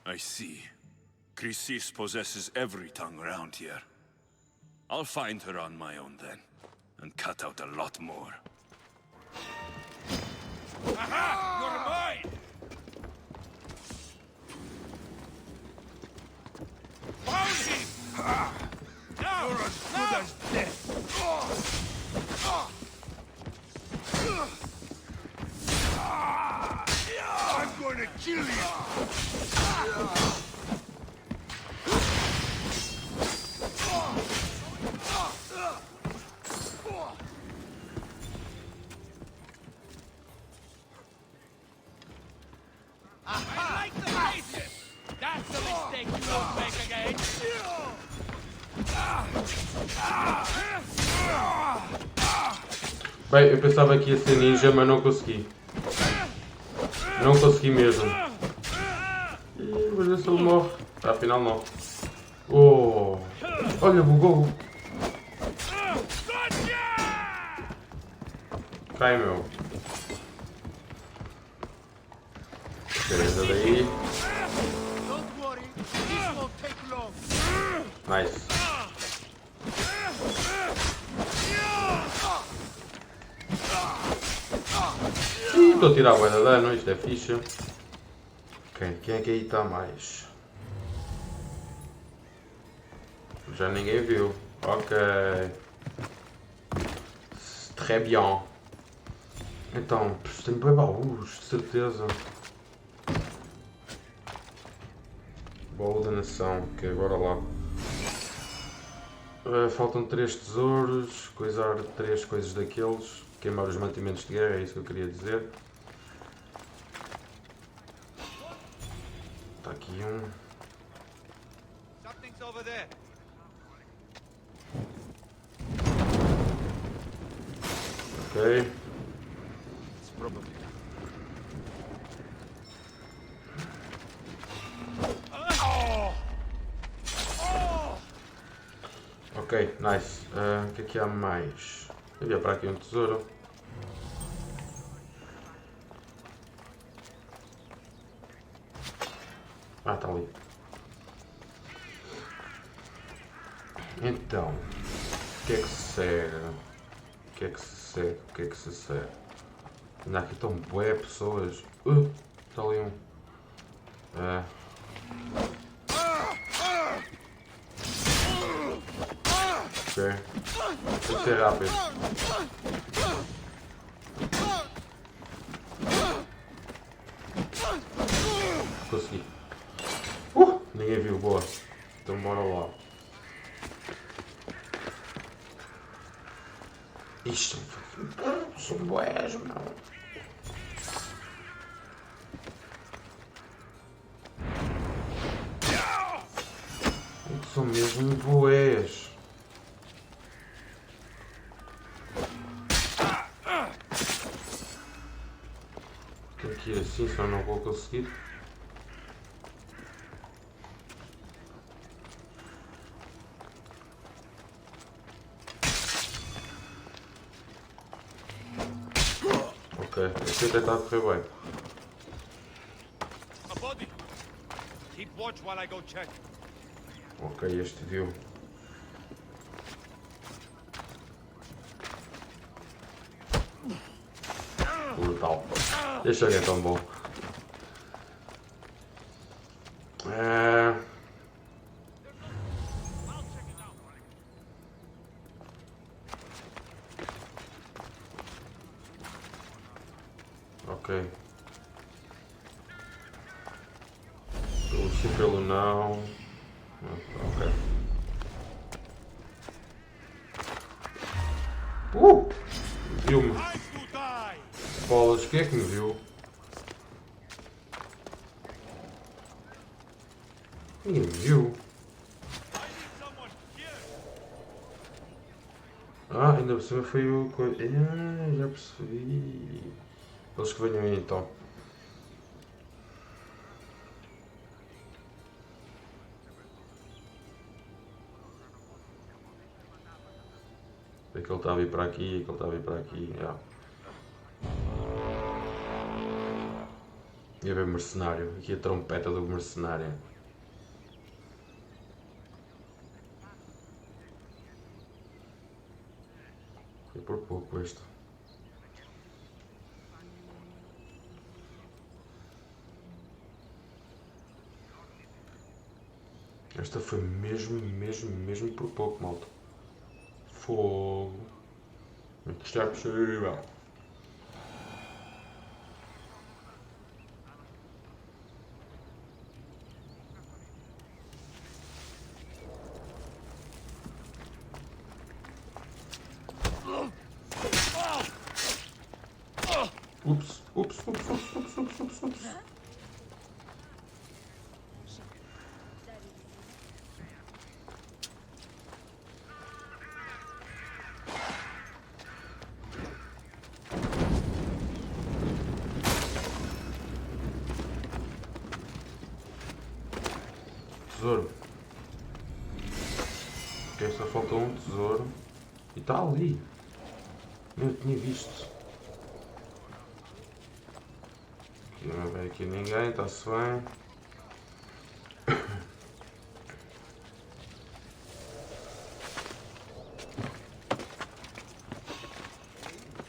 I see. Chrysis possesses every tongue around here. I'll find her on my own then, and cut out a lot more. Aha! You're mine! Found him! Now! You're as good as dead! I'm going to kill you! I like the faces! That's a mistake you won't make again! Bem, eu pensava que ia ser ninja, mas não consegui. Não consegui mesmo. E vamos ver se ele morre. Afinal não. Oh! Olha, bugou! Cai, meu. Beleza daí. Nice. Ih, estou a tirar bué de dano, isto é ficha. Ok, quem é que aí está mais? Já ninguém viu. Ok. Très bien. Então, tenho bem baús, de certeza. Baú da nação, ok, bora lá. Faltam 3 tesouros, coisar 3 coisas daqueles, queimar os mantimentos de guerra, é isso que eu queria dizer. Está aqui um. Ok. Ok, nice. O que é que há mais? Havia para aqui um tesouro. Ah, está ali. Então, o que é que se segue? O que é que se segue? O que é que se segue? Ainda aqui estão bué pessoas. Está ali um. Ok. Tem que ser rápido. Consegui. Ninguém viu, boa. Então bora lá. Isto são boés, meu. Boés. Tenho que ir assim, senão não vou conseguir. Ok, este até está a correr bem. Ok, este viu. Brutal. Este jogo é tão bom. Ok. Pelo sim, pelo não. Ok. Viu-me. Bolas, quem é que me viu? Ninguém me viu. Ainda por cima foi o... já percebi. Eles que venham aí então. Aquele está a vir para aqui, aquele está a vir para aqui. Ia ver mercenário. Aqui a trompeta do mercenário. Foi por pouco este. Esta foi mesmo por pouco, malta. Fogo. Isto é possível. Ups. Tesouro. Ok, só faltou um tesouro. E está ali. Eu tinha visto. Aqui não vem aqui ninguém, está-se bem.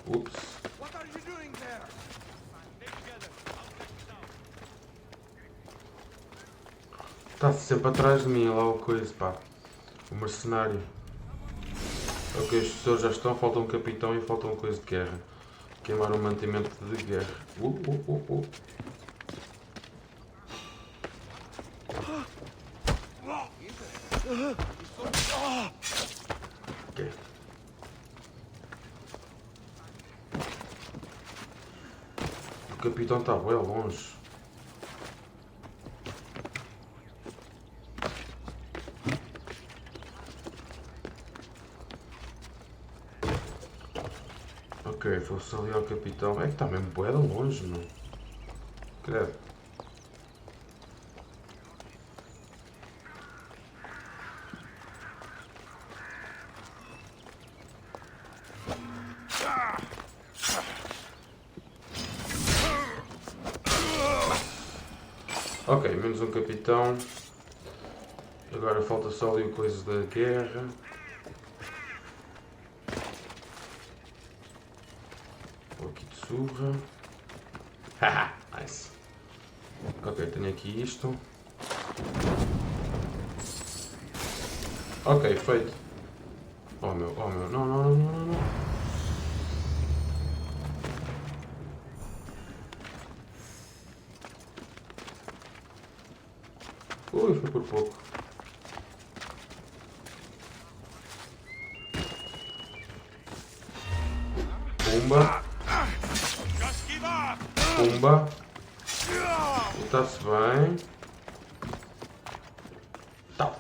Ups. Está sempre atrás de mim, lá o coisa, pá. O mercenário. Ok, as pessoas já estão, falta um capitão e falta uma coisa de guerra. Queimar um mantimento de guerra. Ok. O capitão está bem longe. Ok, fosse ali ao capitão. É que está mesmo bué de longe, não? Credo. Ok, menos um capitão. Agora falta só ali o coisa da guerra. Surra. Haha, nice. Ok, tenho aqui isto. Ok, feito. Oh meu, não. Ui, foi por pouco. Pumba. Pumba. Está-se bem. Tá.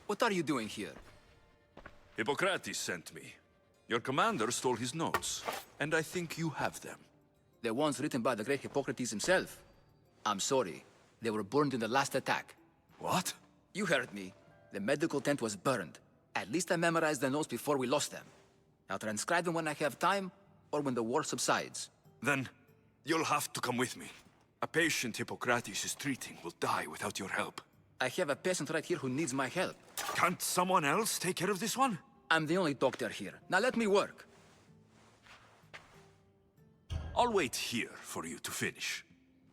What are you doing here? Hippocrates sent me. Your commander stole his notes, and I think you have them. The ones written by the great Hippocrates himself. I'm sorry. They were burned in the last attack. What? You heard me. The medical tent was burned. At least I memorized the notes before we lost them. I'll transcribe them when I have time, or when the war subsides. Then, you'll have to come with me. A patient Hippocrates is treating will die without your help. I have a patient right here who needs my help. Can't someone else take care of this one? I'm the only doctor here. Now let me work. I'll wait here for you to finish.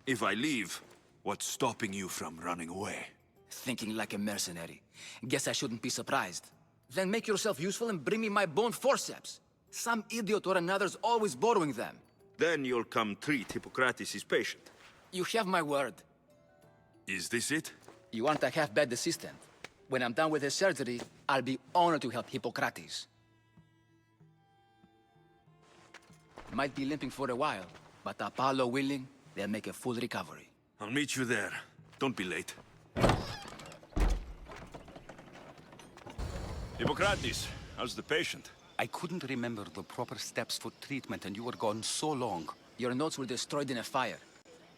If I leave, what's stopping you from running away? Thinking like a mercenary. Guess I shouldn't be surprised. Then make yourself useful and bring me my bone forceps. Some idiot or another's always borrowing them. Then you'll come treat Hippocrates' patient. You have my word. Is this it? You aren't a half-bad assistant. When I'm done with his surgery, I'll be honored to help Hippocrates. Might be limping for a while, but Apollo willing, they'll make a full recovery. I'll meet you there. Don't be late. Hippocrates, how's the patient? I couldn't remember the proper steps for treatment and you were gone so long. Your notes were destroyed in a fire.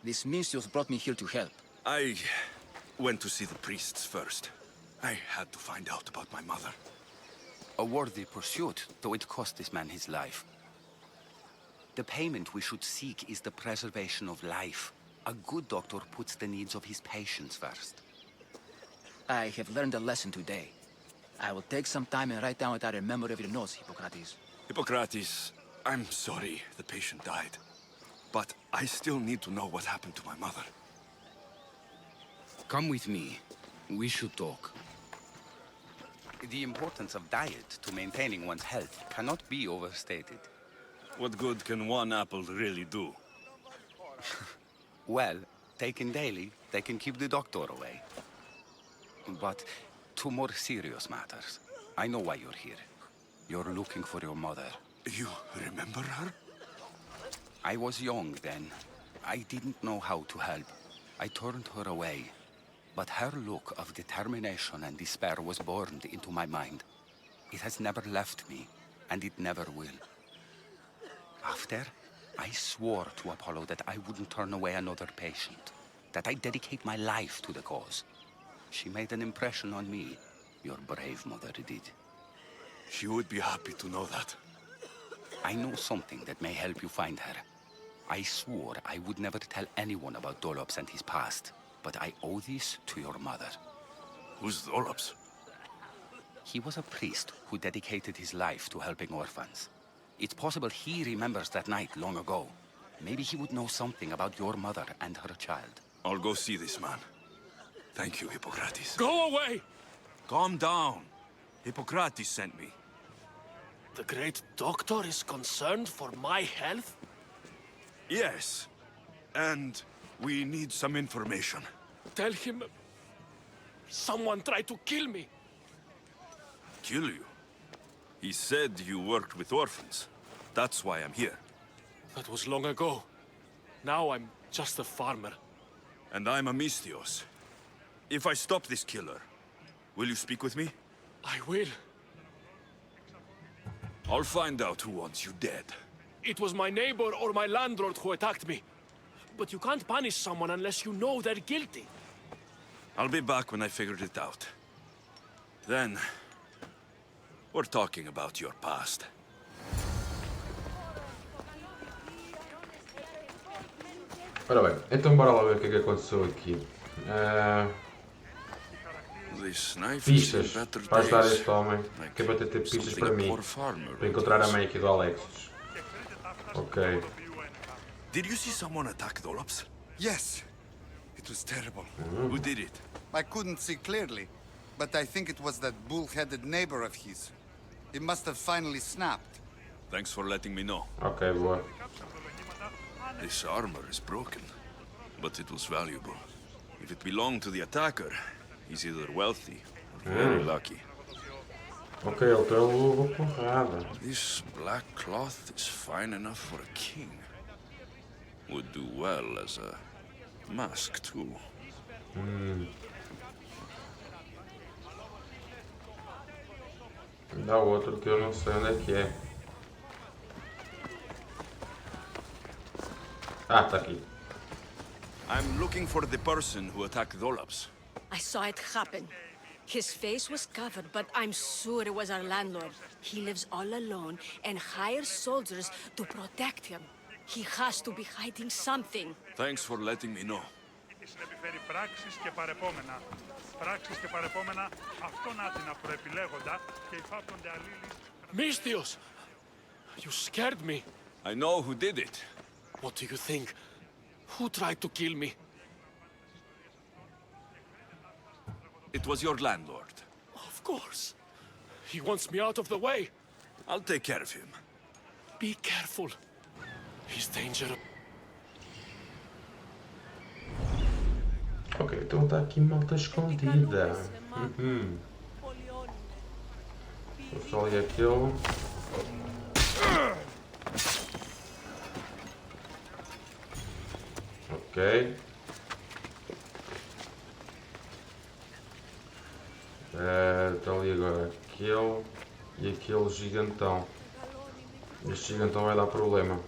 These minstrels brought me here to help. I went to see the priests first. I had to find out about my mother. A worthy pursuit, though it cost this man his life. The payment we should seek is the preservation of life. A good doctor puts the needs of his patients first. I have learned a lesson today. I will take some time and write down what I remember of your notes, Hippocrates. Hippocrates, I'm sorry the patient died. But I still need to know what happened to my mother. Come with me. We should talk. The importance of diet to maintaining one's health cannot be overstated. What good can one apple really do? Well, taken daily, they can keep the doctor away. But to more serious matters, I know why you're here. You're looking for your mother. You remember her? I was young then. I didn't know how to help. I turned her away. But her look of determination and despair was burned into my mind. It has never left me, and it never will. After, I swore to Apollo that I wouldn't turn away another patient, that I'd dedicate my life to the cause. She made an impression on me. Your brave mother did. She would be happy to know that. I know something that may help you find her. I swore I would never tell anyone about Dolops and his past, but I owe this to your mother. Who's Dolops? He was a priest who dedicated his life to helping orphans. It's possible he remembers that night long ago. Maybe he would know something about your mother and her child. I'll go see this man. Thank you, Hippocrates. Go away! Calm down. Hippocrates sent me. The great doctor is concerned for my health? Yes. And we need some information. Tell him... someone tried to kill me. Kill you? He said you worked with orphans. That's why I'm here. That was long ago. Now I'm just a farmer. And I'm Amistios. If I stop this killer, will you speak with me? I will. I'll find out who wants you dead. It was my neighbor or my landlord who attacked me. But you can't punish someone unless you know they're guilty. I'll be back when I figured it out. Then, we're talking about your past. Ora bem, então bora lá ver o que é que aconteceu aqui. Pistas para ajudar este homem, que é para ter pistas para mim, para encontrar a mãe aqui do Alexis. Ok. Did you see someone attack Dolops? Yes. It was terrible. Who did it? I couldn't see clearly, but I think it was that bull-headed neighbor of his. It must have finally snapped. Thanks for letting me know. Ok, boa. This armor is broken, but it was valuable. If it belonged to the attacker, he's either wealthy or very lucky. Ok, ele tem a luva porrada. This black cloth is fine enough for a king. Would do well as a mask, too. Dá outro que eu não sei onde é que é. Ah, tá aqui. I'm looking for the person who attacked Dolops. I saw it happen. His face was covered, but I'm sure it was our landlord. He lives all alone and hires soldiers to protect him. He has to be hiding something. Thanks for letting me know. Συνεπιφέρει πράξεις και παρεπόμενα. Πράξεις και παρεπόμενα, αυτόν άτινα προεπιλέγοντα και υφάπτονται αλλήλεις. Misthios! You scared me. I know who did it. What do you think? Who tried to kill me? It was your landlord. Of course. He wants me out of the way. I'll take care of him. Be careful. He's dangerous. Ok, então tá aqui malta escondida. Vou só ali aquele. Ok. Então ali agora aquele e aquele gigantão. Este gigantão vai dar problema.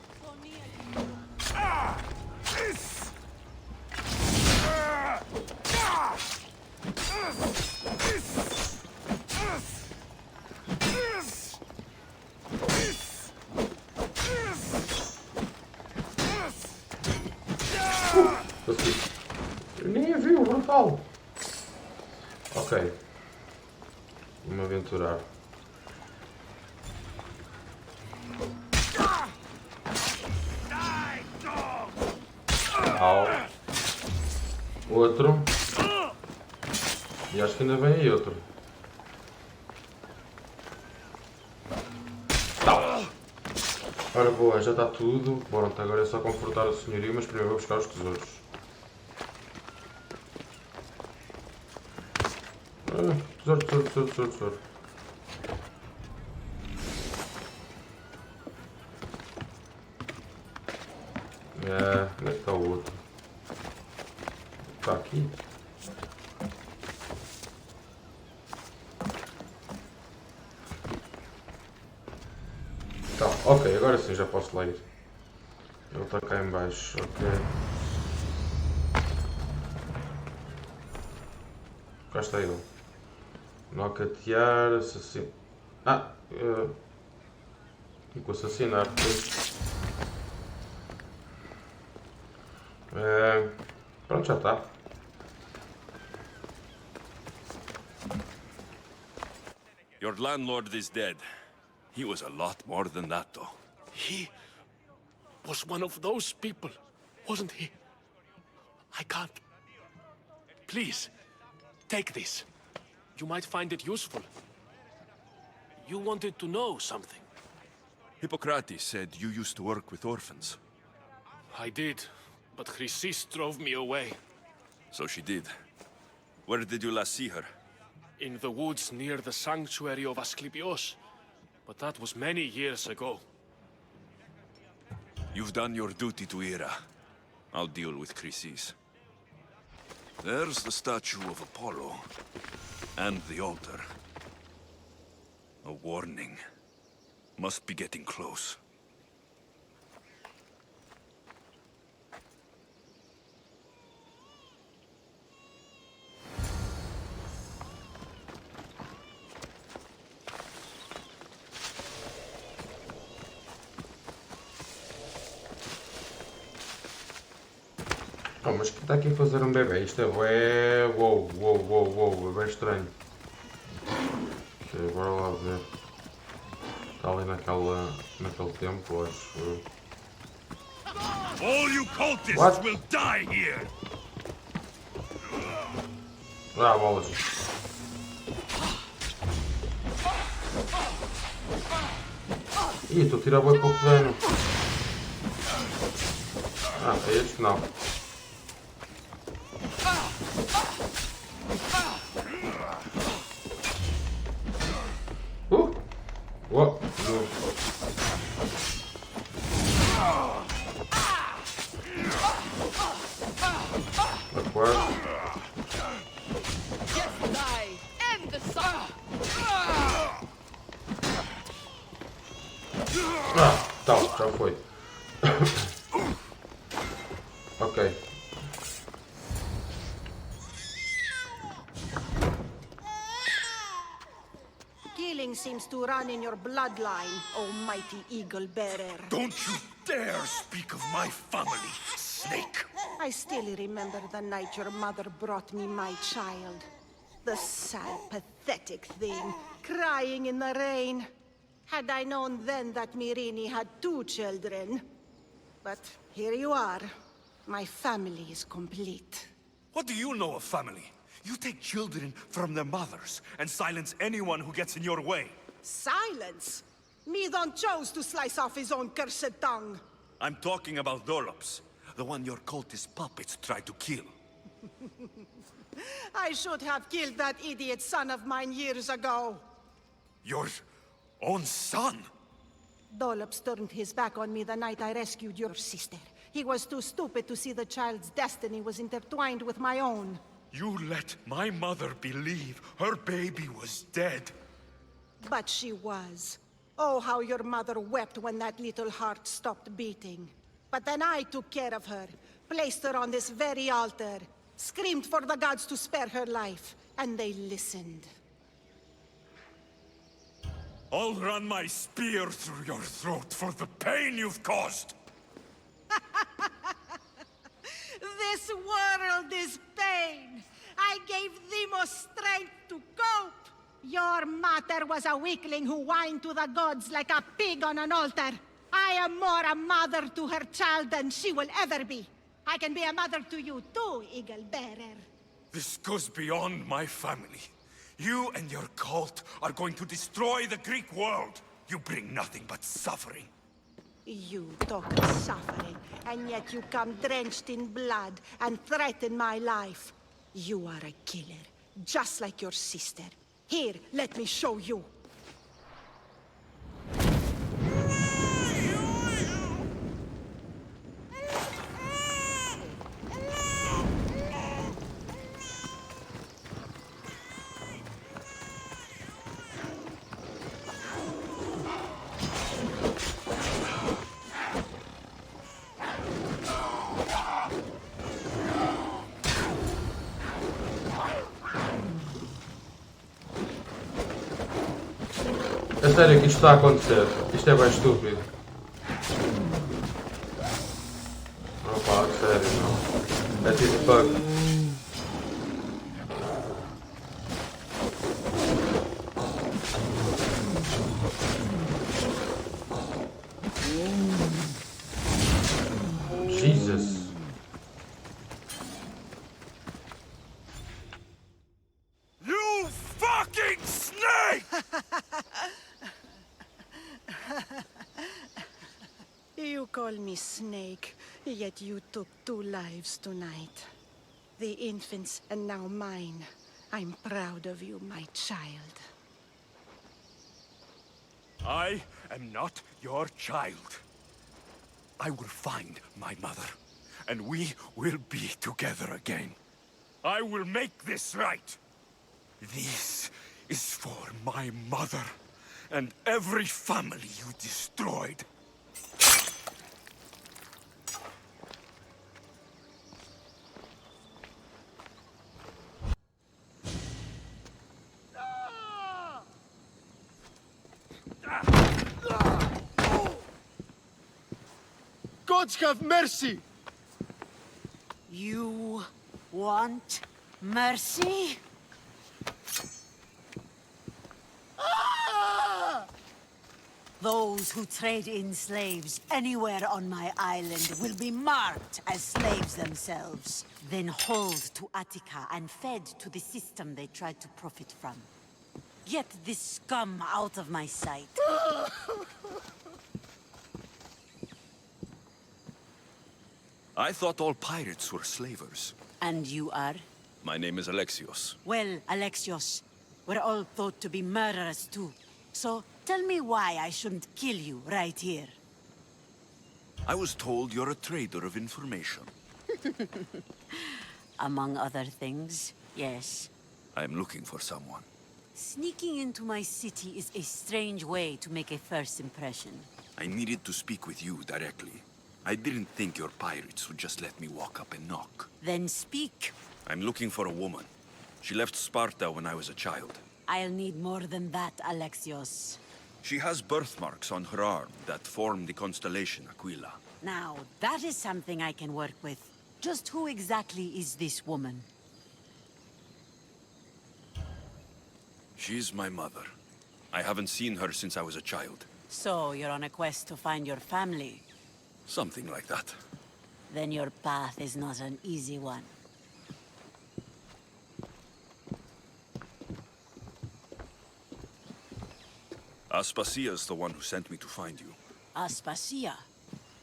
Eu nem a vi, o brutal. Ok. Vamos aventurar. Au. Outro. E acho que ainda vem aí outro. Tá. Ora boa, já está tudo. Pronto, agora é só confortar o senhorio, mas primeiro vou buscar os tesouros. Tesouro. Onde é que está o outro? Está aqui? Tá, ok, agora sim já posso lá ir. Ele está cá em baixo, ok. Cá está ele. Nocatear, assassinar. Ah! Tenho que assassinar. Pronto, já está. Your landlord is dead. He was a lot more than that, though. He was one of those people, wasn't he? I can't. Please, take this. You might find it useful. You wanted to know something. Hippocrates said you used to work with orphans. I did, but Chrysis drove me away. So she did. Where did you last see her? In the woods near the sanctuary of Asclepios. But that was many years ago. You've done your duty to Ira. I'll deal with Chrysis. There's the statue of Apollo. And the altar. A warning. Must be getting close. Oh, mas que está aqui a fazer um bebê? Isto é bué... Uou, é bem estranho. Ok, bora lá ver. Está ali naquele templo, acho eu. All you cultists What? will die here. Ah, bolas. Ih, estou a tirar bué pouco dano. Ah, é este não. What? No. Acquire. Just die. End the saga. Já foi. Ok. Killing seems to run in your bloodline, oh mighty eagle bearer. Don't you dare speak of my family, snake! I still remember the night your mother brought me my child. The sad, pathetic thing, crying in the rain. Had I known then that Mirini had 2 children. But here you are. My family is complete. What do you know of family? You take children from their mothers and silence anyone who gets in your way. Silence? Midon chose to slice off his own cursed tongue. I'm talking about Dolops, the one your cultist puppets tried to kill. I should have killed that idiot son of mine years ago. Your own son? Dolops turned his back on me the night I rescued your sister. He was too stupid to see the child's destiny was intertwined with my own. You let my mother believe her baby was dead. But she was. Oh, how your mother wept when that little heart stopped beating. But then I took care of her, placed her on this very altar, screamed for the gods to spare her life, and they listened. I'll run my spear through your throat for the pain you've caused! This world is pain! I gave Demos strength to cope! Your mater was a weakling who whined to the gods like a pig on an altar. I am more a mother to her child than she will ever be. I can be a mother to you too, Eagle Bearer. This goes beyond my family. You and your cult are going to destroy the Greek world. You bring nothing but suffering. You talk of suffering, and yet you come drenched in blood and threaten my life. You are a killer, just like your sister. Here, let me show you. É sério que isto está a acontecer. Isto é bem estúpido. Opa, sério, não. É tipo bug. Jesus. You fucking snake! You call me Snake, yet you took 2 lives tonight. The infant's and now mine. I'm proud of you, my child. I am not your child. I will find my mother, and we will be together again. I will make this right. This is for my mother, and every family you destroyed. Gods have mercy! You want mercy? Those who trade in slaves anywhere on my island will be marked as slaves themselves, then hauled to Attica and fed to the system they tried to profit from. Get this scum out of my sight. I thought all pirates were slavers. And you are? My name is Alexios. Well, Alexios, we're all thought to be murderers too. So tell me why I shouldn't kill you right here. I was told you're a trader of information. Among other things, yes. I am looking for someone. Sneaking into my city is a strange way to make a first impression. I needed to speak with you directly. I didn't think your pirates would just let me walk up and knock. Then speak. I'm looking for a woman. She left Sparta when I was a child. I'll need more than that, Alexios. She has birthmarks on her arm that form the constellation Aquila. Now, that is something I can work with. Just who exactly is this woman? She's my mother. I haven't seen her since I was a child. So, you're on a quest to find your family? Something like that. Then your path is not an easy one. Aspasia's the one who sent me to find you. Aspasia?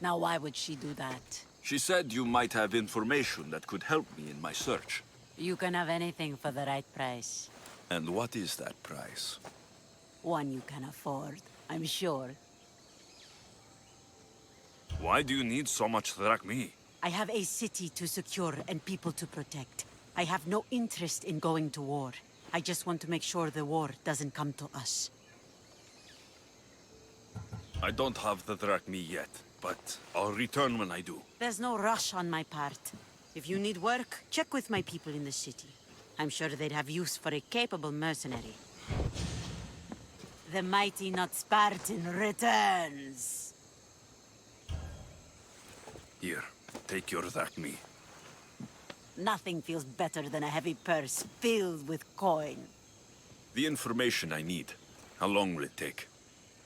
Now why would she do that? She said you might have information that could help me in my search. You can have anything for the right price. And what is that price? One you can afford, I'm sure. Why do you need so much drachmi? I have a city to secure and people to protect. I have no interest in going to war. I just want to make sure the war doesn't come to us. I don't have the drachmi yet, but I'll return when I do. There's no rush on my part. If you need work, check with my people in the city. I'm sure they'd have use for a capable mercenary. The mighty not Spartan returns! Here, take your drachmi. Nothing feels better than a heavy purse filled with coin. The information I need. How long will it take?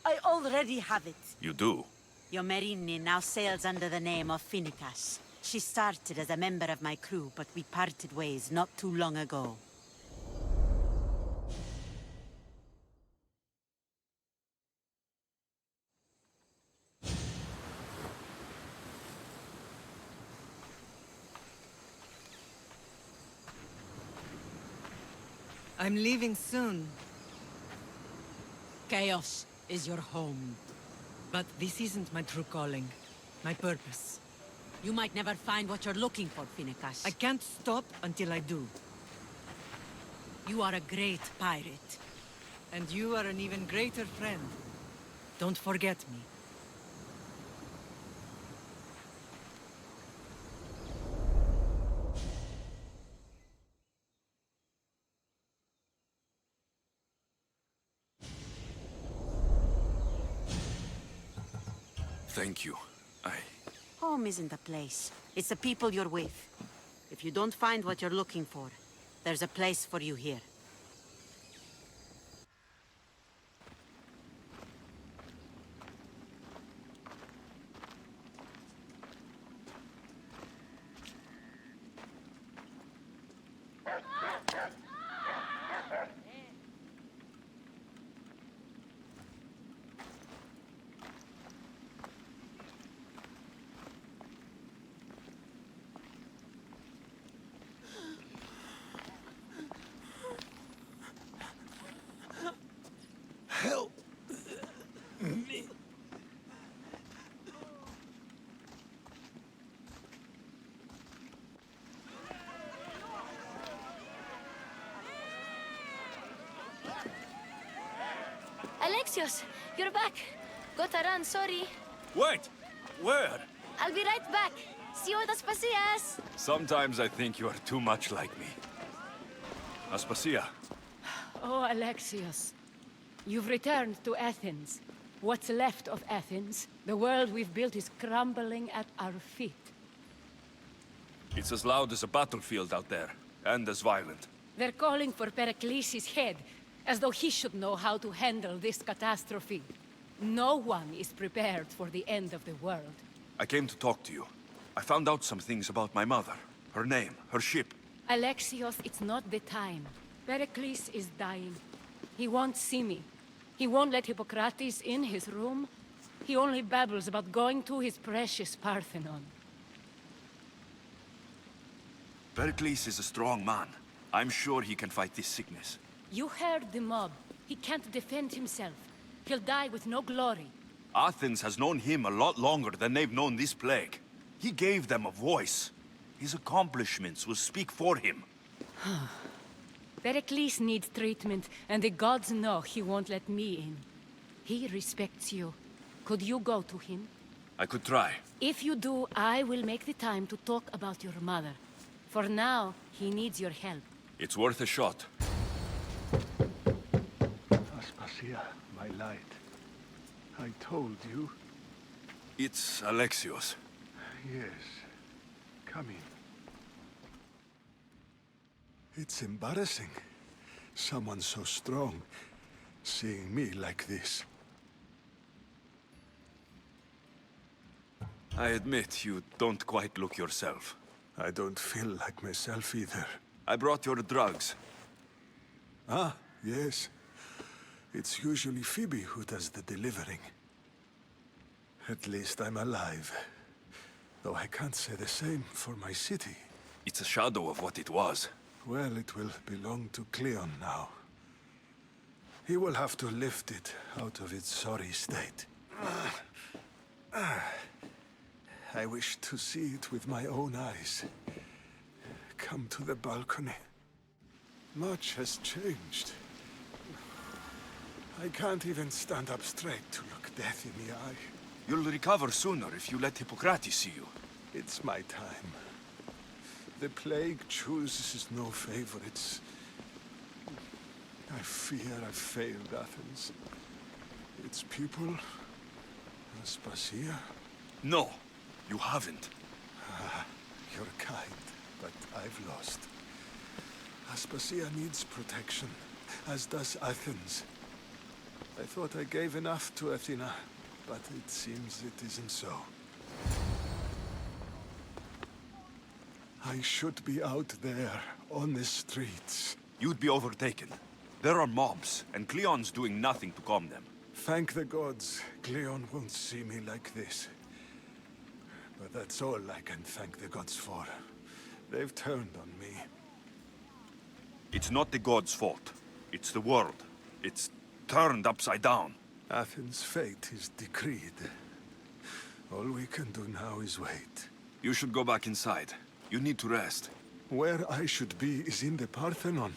I already have it. You do? Yomerini now sails under the name of Finicas. She started as a member of my crew, but we parted ways not too long ago. I'm leaving soon. Chaos is your home. But this isn't my true calling. My purpose. You might never find what you're looking for, Finicas. I can't stop until I do. You are a great pirate. And you are an even greater friend. Don't forget me. Thank you. Home isn't a place. It's the people you're with. If you don't find what you're looking for, there's a place for you here. Help me. Alexios, you're back. Got to run, sorry. Wait! Where? I'll be right back. See you at Aspasia's. Sometimes I think you are too much like me. Aspasia. Oh, Alexios. You've returned to Athens. What's left of Athens, the world we've built is crumbling at our feet. It's as loud as a battlefield out there, and as violent. They're calling for Pericles' head, as though he should know how to handle this catastrophe. No one is prepared for the end of the world. I came to talk to you. I found out some things about my mother. Her name, her ship. Alexios, it's not the time. Pericles is dying. He won't see me. He won't let Hippocrates in his room. He only babbles about going to his precious Parthenon. Pericles is a strong man. I'm sure he can fight this sickness. You heard the mob. He can't defend himself. He'll die with no glory. Athens has known him a lot longer than they've known this plague. He gave them a voice. His accomplishments will speak for him. Pericles needs treatment, and the gods know he won't let me in. He respects you. Could you go to him? I could try. If you do, I will make the time to talk about your mother. For now, he needs your help. It's worth a shot. Aspasia, my light. I told you. It's Alexios. Yes. Come in. It's embarrassing. Someone so strong, seeing me like this. I admit you don't quite look yourself. I don't feel like myself either. I brought your drugs. Ah, yes. It's usually Phoebe who does the delivering. At least I'm alive. Though I can't say the same for my city. It's a shadow of what it was. Well, it will belong to Cleon now. He will have to lift it out of its sorry state. I wish to see it with my own eyes. Come to the balcony. Much has changed. I can't even stand up straight to look death in the eye. You'll recover sooner if you let Hippocrates see you. It's my time. The plague chooses no favorites. I fear I've failed Athens. Its people? Aspasia? No, you haven't. Ah, you're kind, but I've lost. Aspasia needs protection, as does Athens. I thought I gave enough to Athena, but it seems it isn't so. I should be out there, on the streets. You'd be overtaken. There are mobs, and Cleon's doing nothing to calm them. Thank the gods, Cleon won't see me like this. But that's all I can thank the gods for. They've turned on me. It's not the gods' fault. It's the world. It's turned upside down. Athens' fate is decreed. All we can do now is wait. You should go back inside. You need to rest. Where I should be is in the Parthenon.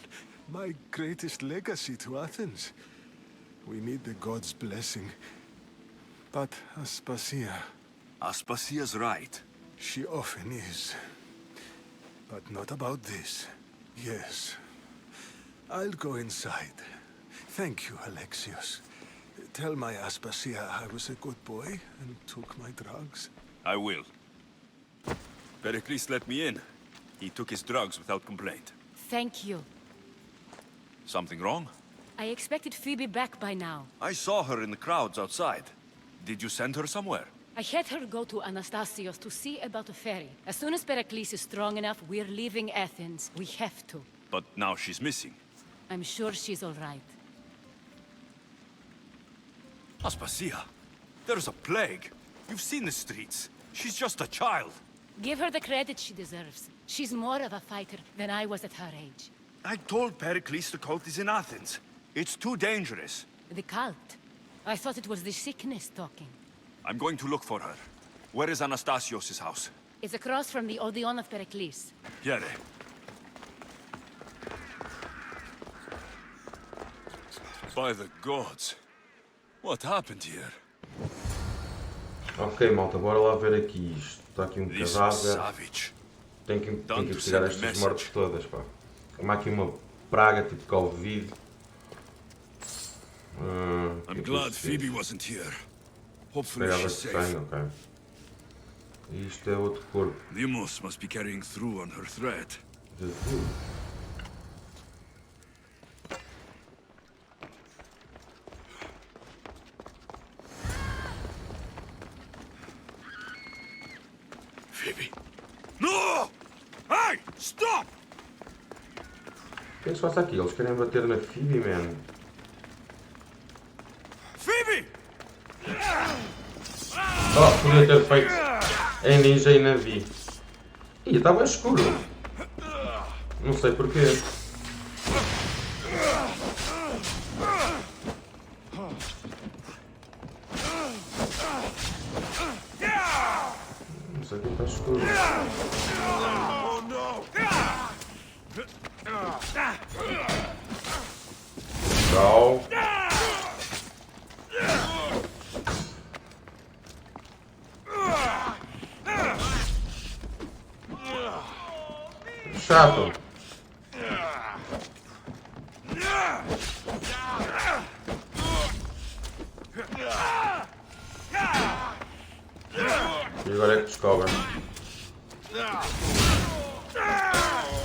My greatest legacy to Athens. We need the gods' blessing. But Aspasia... Aspasia's right. She often is. But not about this. Yes. I'll go inside. Thank you, Alexios. Tell my Aspasia I was a good boy and took my drugs. I will. Pericles let me in. He took his drugs without complaint. Thank you. Something wrong? I expected Phoebe back by now. I saw her in the crowds outside. Did you send her somewhere? I had her go to Anastasios to see about a ferry. As soon as Pericles is strong enough, we're leaving Athens. We have to. But now she's missing. I'm sure she's all right. Aspasia, there's a plague. You've seen the streets. She's just a child. Give her the credit she deserves. She's more of a fighter than I was at her age. I told Pericles the cult is in Athens. It's too dangerous. The cult? I thought it was the sickness talking. I'm going to look for her. Where is Anastasios' house? It's across from the Odeon of Pericles. Piere. By the gods. What happened here? Ok, malta, bora lá ver aqui isto. Está aqui um cadáver. Tem que investigar estas mortes todas, pá. Como há aqui uma praga tipo Covid. I'm glad Phoebe wasn't here. Hopefully she's safe. Okay. E isto é outro corpo. Limos must be carrying through on her thread. Jesus. Phoebe. No! Hey! Stop! O que é que se passa aqui? Eles querem bater na Phoebe, man. Phoebe! Oh, podia ter feito em ninja e não vi. Ih, estava escuro. Não sei porquê. Não sei porque está escuro. Oh no! Tchau. chato. E agora é que descobrem.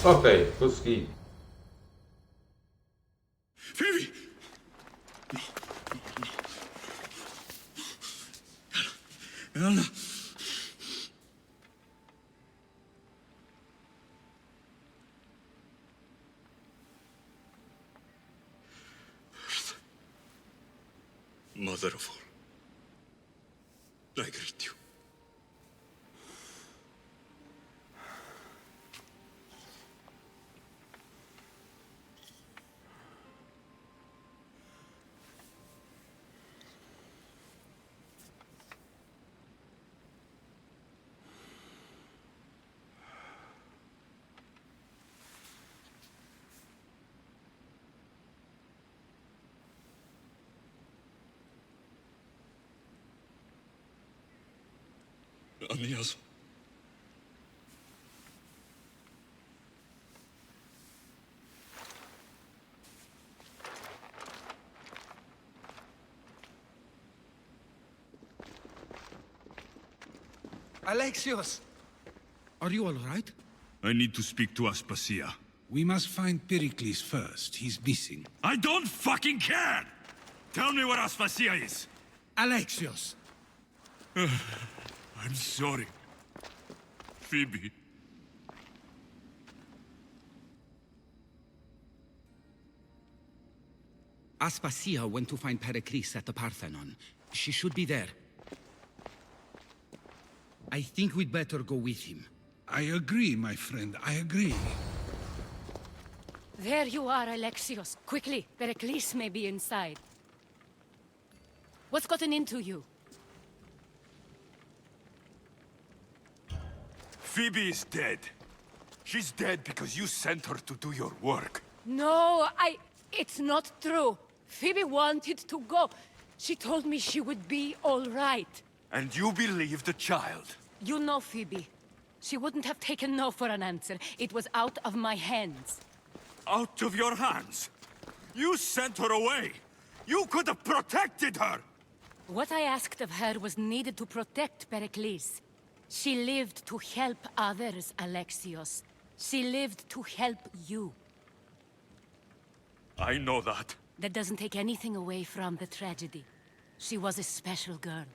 Ok, consegui. Phoebe! Ela. Mother of all, I greet you. Aeneas. Alexios! Are you all right? I need to speak to Aspasia. We must find Pericles first. He's missing. I don't fucking care! Tell me where Aspasia is! Alexios! I'm sorry. Phoebe. Aspasia went to find Pericles at the Parthenon. She should be there. I think we'd better go with him. I agree, my friend. I agree. There you are, Alexios. Quickly, Pericles may be inside. What's gotten into you? Phoebe is dead. She's dead because you sent her to do your work. No, it's not true. Phoebe wanted to go. She told me she would be all right. And you believe the child? You know Phoebe. She wouldn't have taken no for an answer. It was out of my hands. Out of your hands? You sent her away! You could have protected her! What I asked of her was needed to protect Pericles. She lived to help others, Alexios. She lived to help you. I know that. That doesn't take anything away from the tragedy. She was a special girl.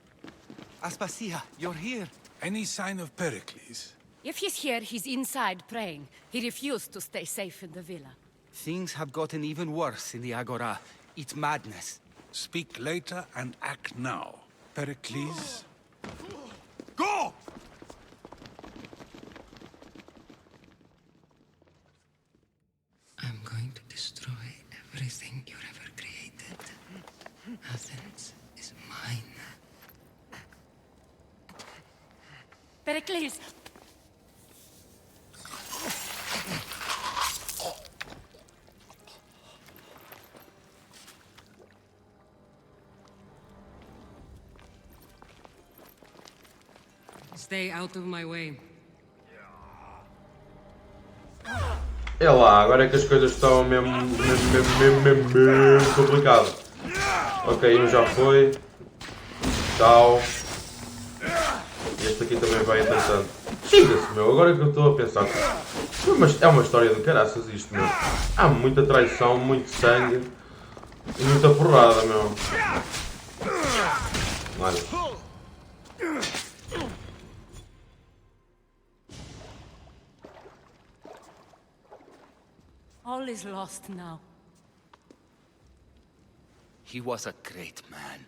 Aspasia, you're here. Any sign of Pericles? If he's here, he's inside praying. He refused to stay safe in the villa. Things have gotten even worse in the Agora. It's madness. Speak later and act now. Pericles? Go! I'm going to destroy everything you've ever created. Athens is mine. Pericles! Stay out of my way. É lá, agora é que as coisas estão mesmo complicado. Ok, um já foi. Tchau. Este aqui também vai entretanto. Chega-se, meu, agora que eu estou a pensar. É uma história de caraças isto, meu. Há muita traição, muito sangue e muita porrada, meu. Olha. All is lost now. He was a great man.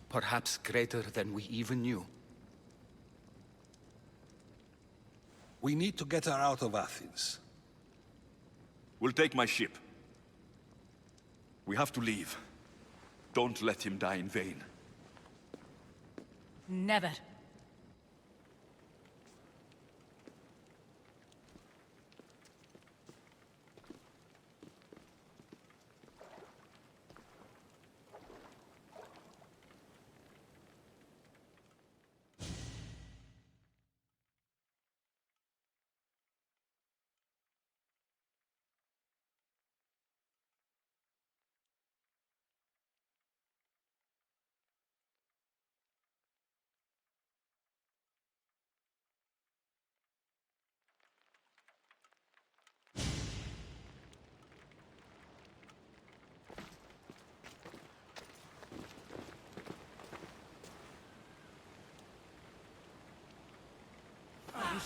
Perhaps greater than we even knew. We need to get her out of Athens. We'll take my ship. We have to leave. Don't let him die in vain. Never.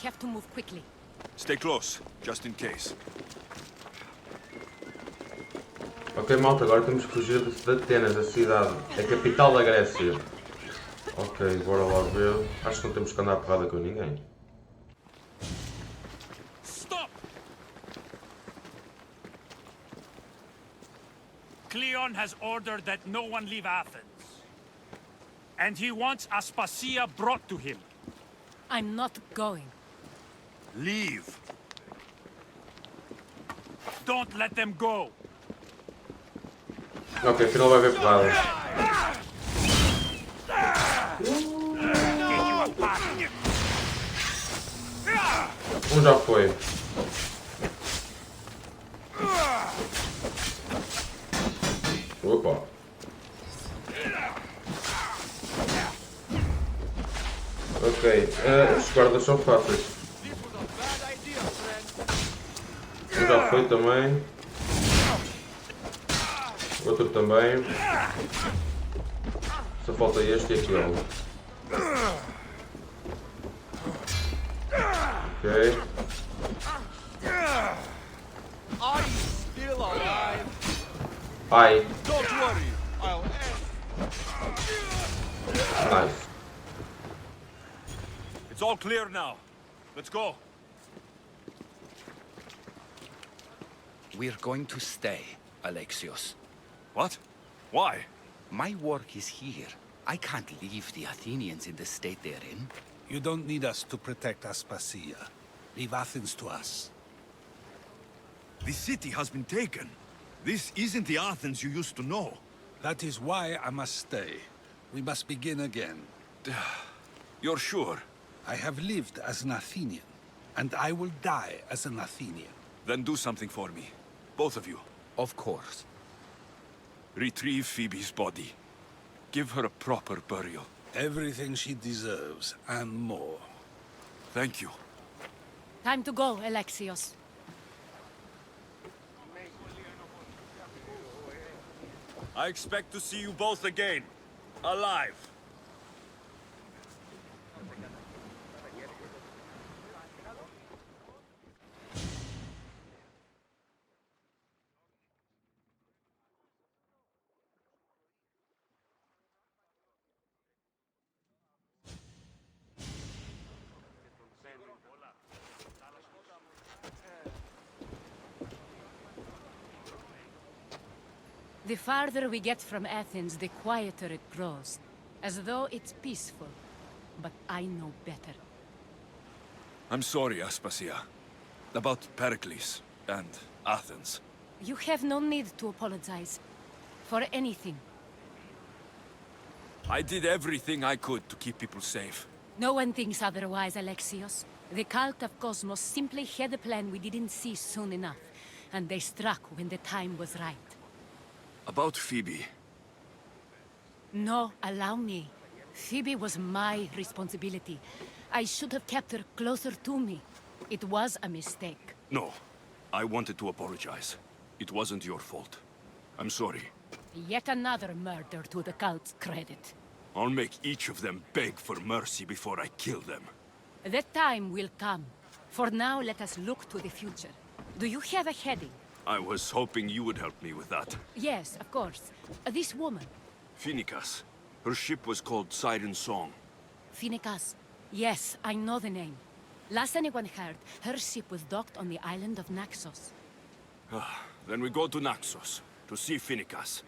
have to move quickly. Stay close, just in case. Ok, malta, agora temos que fugir de Atenas, a cidade, a capital da Grécia. Ok, bora lá ver. Acho que não temos que andar a porrada com ninguém. Stop! Cleon has ordered that no one leave Athens. And he wants Aspasia brought to him. I'm not going. Leave. Don't let them go. Ok, afinal vai haver porrada. Já foi. Opa. Ok, os guardas são fáceis. Já foi também. Outro também. Só falta este e aquele. Ok. Are you still alive? Ai. Don't worry, I'll Nice. It's all clear now. Let's go. We're going to stay, Alexios. What? Why? My work is here. I can't leave the Athenians in the state they're in. You don't need us to protect Aspasia. Leave Athens to us. The city has been taken. This isn't the Athens you used to know. That is why I must stay. We must begin again. You're sure? I have lived as an Athenian, and I will die as an Athenian. Then do something for me. Both of you. Of course. Retrieve Phoebe's body. Give her a proper burial. Everything she deserves, and more. Thank you. Time to go, Alexios. I expect to see you both again. Alive. The farther we get from Athens, the quieter it grows. As though it's peaceful. But I know better. I'm sorry, Aspasia. About Pericles and Athens. You have no need to apologize. For anything. I did everything I could to keep people safe. No one thinks otherwise, Alexios. The cult of Cosmos simply had a plan we didn't see soon enough. And they struck when the time was right. About Phoebe. No, allow me. Phoebe was my responsibility. I should have kept her closer to me. It was a mistake. No. I wanted to apologize. It wasn't your fault. I'm sorry. Yet another murder to the cult's credit. I'll make each of them beg for mercy before I kill them. That time will come. For now, let us look to the future. Do you have a heading? I was hoping you would help me with that. Yes, of course. This woman. Phoenicas. Her ship was called Siren Song. Phoenicas. Yes, I know the name. Last anyone heard, her ship was docked on the island of Naxos. Then we go to Naxos to see Phoenicas.